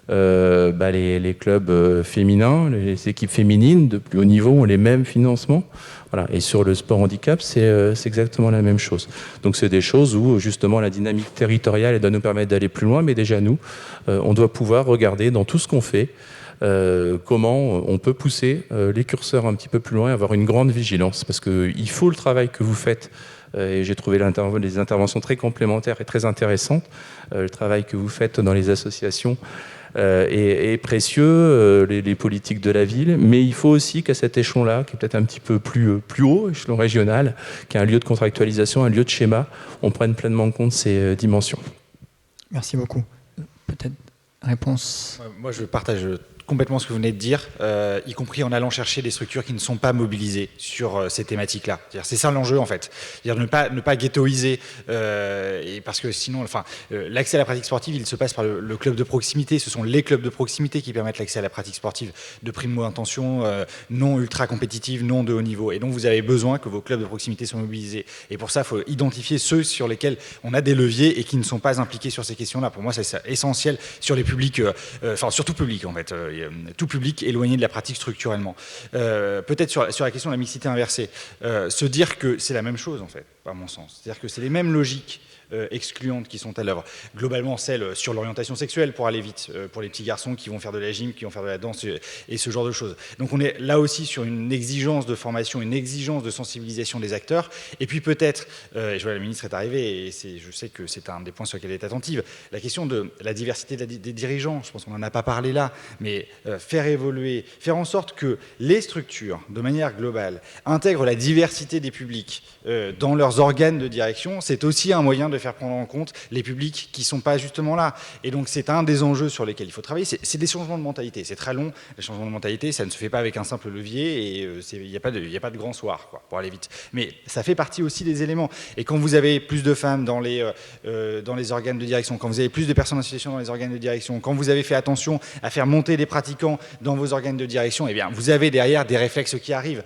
S11: les clubs féminins, les équipes féminines de plus haut niveau ont les mêmes financements? Voilà. Et sur le sport handicap, c'est exactement la même chose. Donc c'est des choses où justement la dynamique territoriale elle doit nous permettre d'aller plus loin, mais déjà nous, on doit pouvoir regarder dans tout ce qu'on fait comment on peut pousser les curseurs un petit peu plus loin et avoir une grande vigilance, parce qu'il faut le travail que vous faites. Et j'ai trouvé les interventions très complémentaires et très intéressantes. Le travail que vous faites dans les associations est précieux, les politiques de la ville, mais il faut aussi qu'à cet échelon-là, qui est peut-être un petit peu plus haut, échelon régional, qui est un lieu de contractualisation, un lieu de schéma, on prenne pleinement en compte ces dimensions.
S20: Merci beaucoup. Peut-être réponse.
S1: Moi, je partage complètement ce que vous venez de dire, y compris en allant chercher des structures qui ne sont pas mobilisées sur ces thématiques-là. C'est ça l'enjeu en fait. C'est-à-dire ne pas ghettoiser, et parce que sinon, l'accès à la pratique sportive, il se passe par le club de proximité. Ce sont les clubs de proximité qui permettent l'accès à la pratique sportive de primo-intention, non ultra compétitive, non de haut niveau. Et donc vous avez besoin que vos clubs de proximité soient mobilisés. Et pour ça, il faut identifier ceux sur lesquels on a des leviers et qui ne sont pas impliqués sur ces questions-là. Pour moi, c'est essentiel sur les publics, sur tout public en fait. Tout public éloigné de la pratique structurellement. Peut-être sur la question de la mixité inversée, se dire que c'est la même chose en fait, à mon sens. C'est-à-dire que c'est les mêmes logiques excluantes qui sont à l'œuvre. Globalement, celles sur l'orientation sexuelle, pour aller vite, pour les petits garçons qui vont faire de la gym, qui vont faire de la danse et ce genre de choses. Donc on est là aussi sur une exigence de formation, une exigence de sensibilisation des acteurs. Et puis peut-être, je vois la ministre est arrivée, et je sais que c'est un des points sur lesquels elle est attentive, la question de la diversité des dirigeants. Je pense qu'on n'en a pas parlé là, mais faire évoluer, faire en sorte que les structures, de manière globale, intègrent la diversité des publics dans leurs organes de direction, c'est aussi un moyen de faire prendre en compte les publics qui ne sont pas justement là. Et donc c'est un des enjeux sur lesquels il faut travailler. C'est des changements de mentalité. C'est très long. Les changements de mentalité, ça ne se fait pas avec un simple levier et il n'y a pas de grand soir quoi, pour aller vite. Mais ça fait partie aussi des éléments. Et quand vous avez plus de femmes dans les organes de direction, quand vous avez plus de personnes en situation dans les organes de direction, quand vous avez fait attention à faire monter des pratiquants dans vos organes de direction, eh bien, vous avez derrière des réflexes qui arrivent.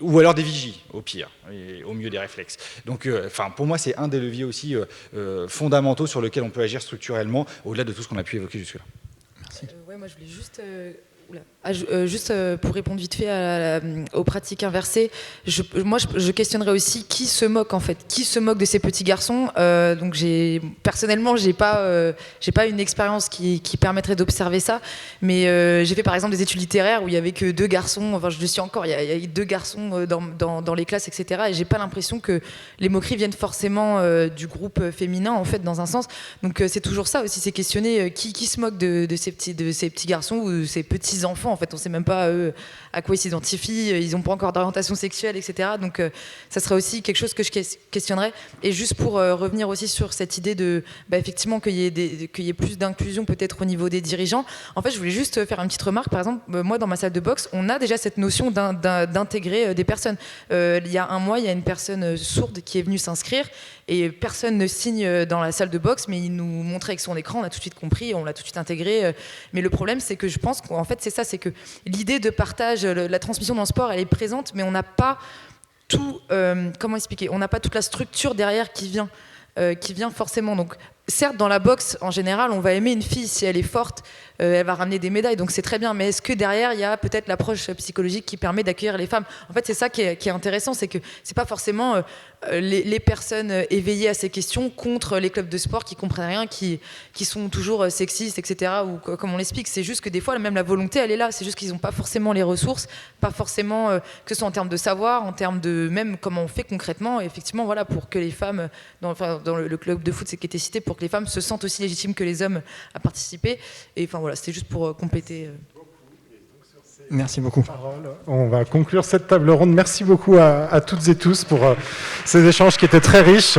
S1: Ou alors des vigies, au pire, et au mieux des réflexes. Donc pour moi, c'est un des leviers aussi fondamentaux sur lesquels on peut agir structurellement, au-delà de tout ce qu'on a pu évoquer jusque-là.
S20: Merci.
S21: Moi, je voulais juste pour répondre vite fait aux pratiques inversées, je questionnerais aussi qui se moque en fait, qui se moque de ces petits garçons. Donc personnellement, j'ai pas une expérience qui permettrait d'observer ça, mais j'ai fait par exemple des études littéraires où il y avait que 2 garçons. Enfin, je le suis encore. Il y a 2 garçons dans les classes, etc. Et j'ai pas l'impression que les moqueries viennent forcément du groupe féminin en fait, dans un sens. Donc c'est toujours ça aussi, c'est questionner qui se moque de ces petits garçons ou ces petits enfants. En fait, on ne sait même pas eux à quoi ils s'identifient, ils n'ont pas encore d'orientation sexuelle, etc. Donc, ça serait aussi quelque chose que je questionnerais. Et juste pour revenir aussi sur cette idée de, effectivement, qu'il y ait plus d'inclusion peut-être au niveau des dirigeants. En fait, je voulais juste faire une petite remarque. Par exemple, moi, dans ma salle de boxe, on a déjà cette notion d'intégrer des personnes. Il y a un mois, il y a une personne sourde qui est venue s'inscrire. Et personne ne signe dans la salle de boxe, mais il nous montrait avec son écran, on a tout de suite compris, on l'a tout de suite intégré. Mais le problème, c'est que je pense qu'en fait, c'est ça, c'est que l'idée de partage, la transmission dans le sport, elle est présente, mais on n'a pas tout, comment expliquer, on n'a pas toute la structure derrière qui vient forcément. Donc, certes, dans la boxe, en général, on va aimer une fille si elle est forte, elle va ramener des médailles, donc c'est très bien. Mais est-ce que derrière, il y a peut-être l'approche psychologique qui permet d'accueillir les femmes? En fait, c'est ça qui est intéressant, c'est que c'est pas forcément les personnes éveillées à ces questions contre les clubs de sport qui comprennent rien, qui sont toujours sexistes, etc. Ou comme on l'explique, c'est juste que des fois, même la volonté, elle est là. C'est juste qu'ils n'ont pas forcément les ressources, pas forcément que ce soit en termes de savoir, en termes de même comment on fait concrètement. Et effectivement, voilà, pour que les femmes, dans le club de foot, c'est qui était cité, pour que les femmes se sentent aussi légitimes que les hommes à participer. Et enfin voilà, c'était juste pour compléter.
S20: Merci beaucoup.
S6: On va conclure cette table ronde. Merci beaucoup à toutes et tous pour ces échanges qui étaient très riches.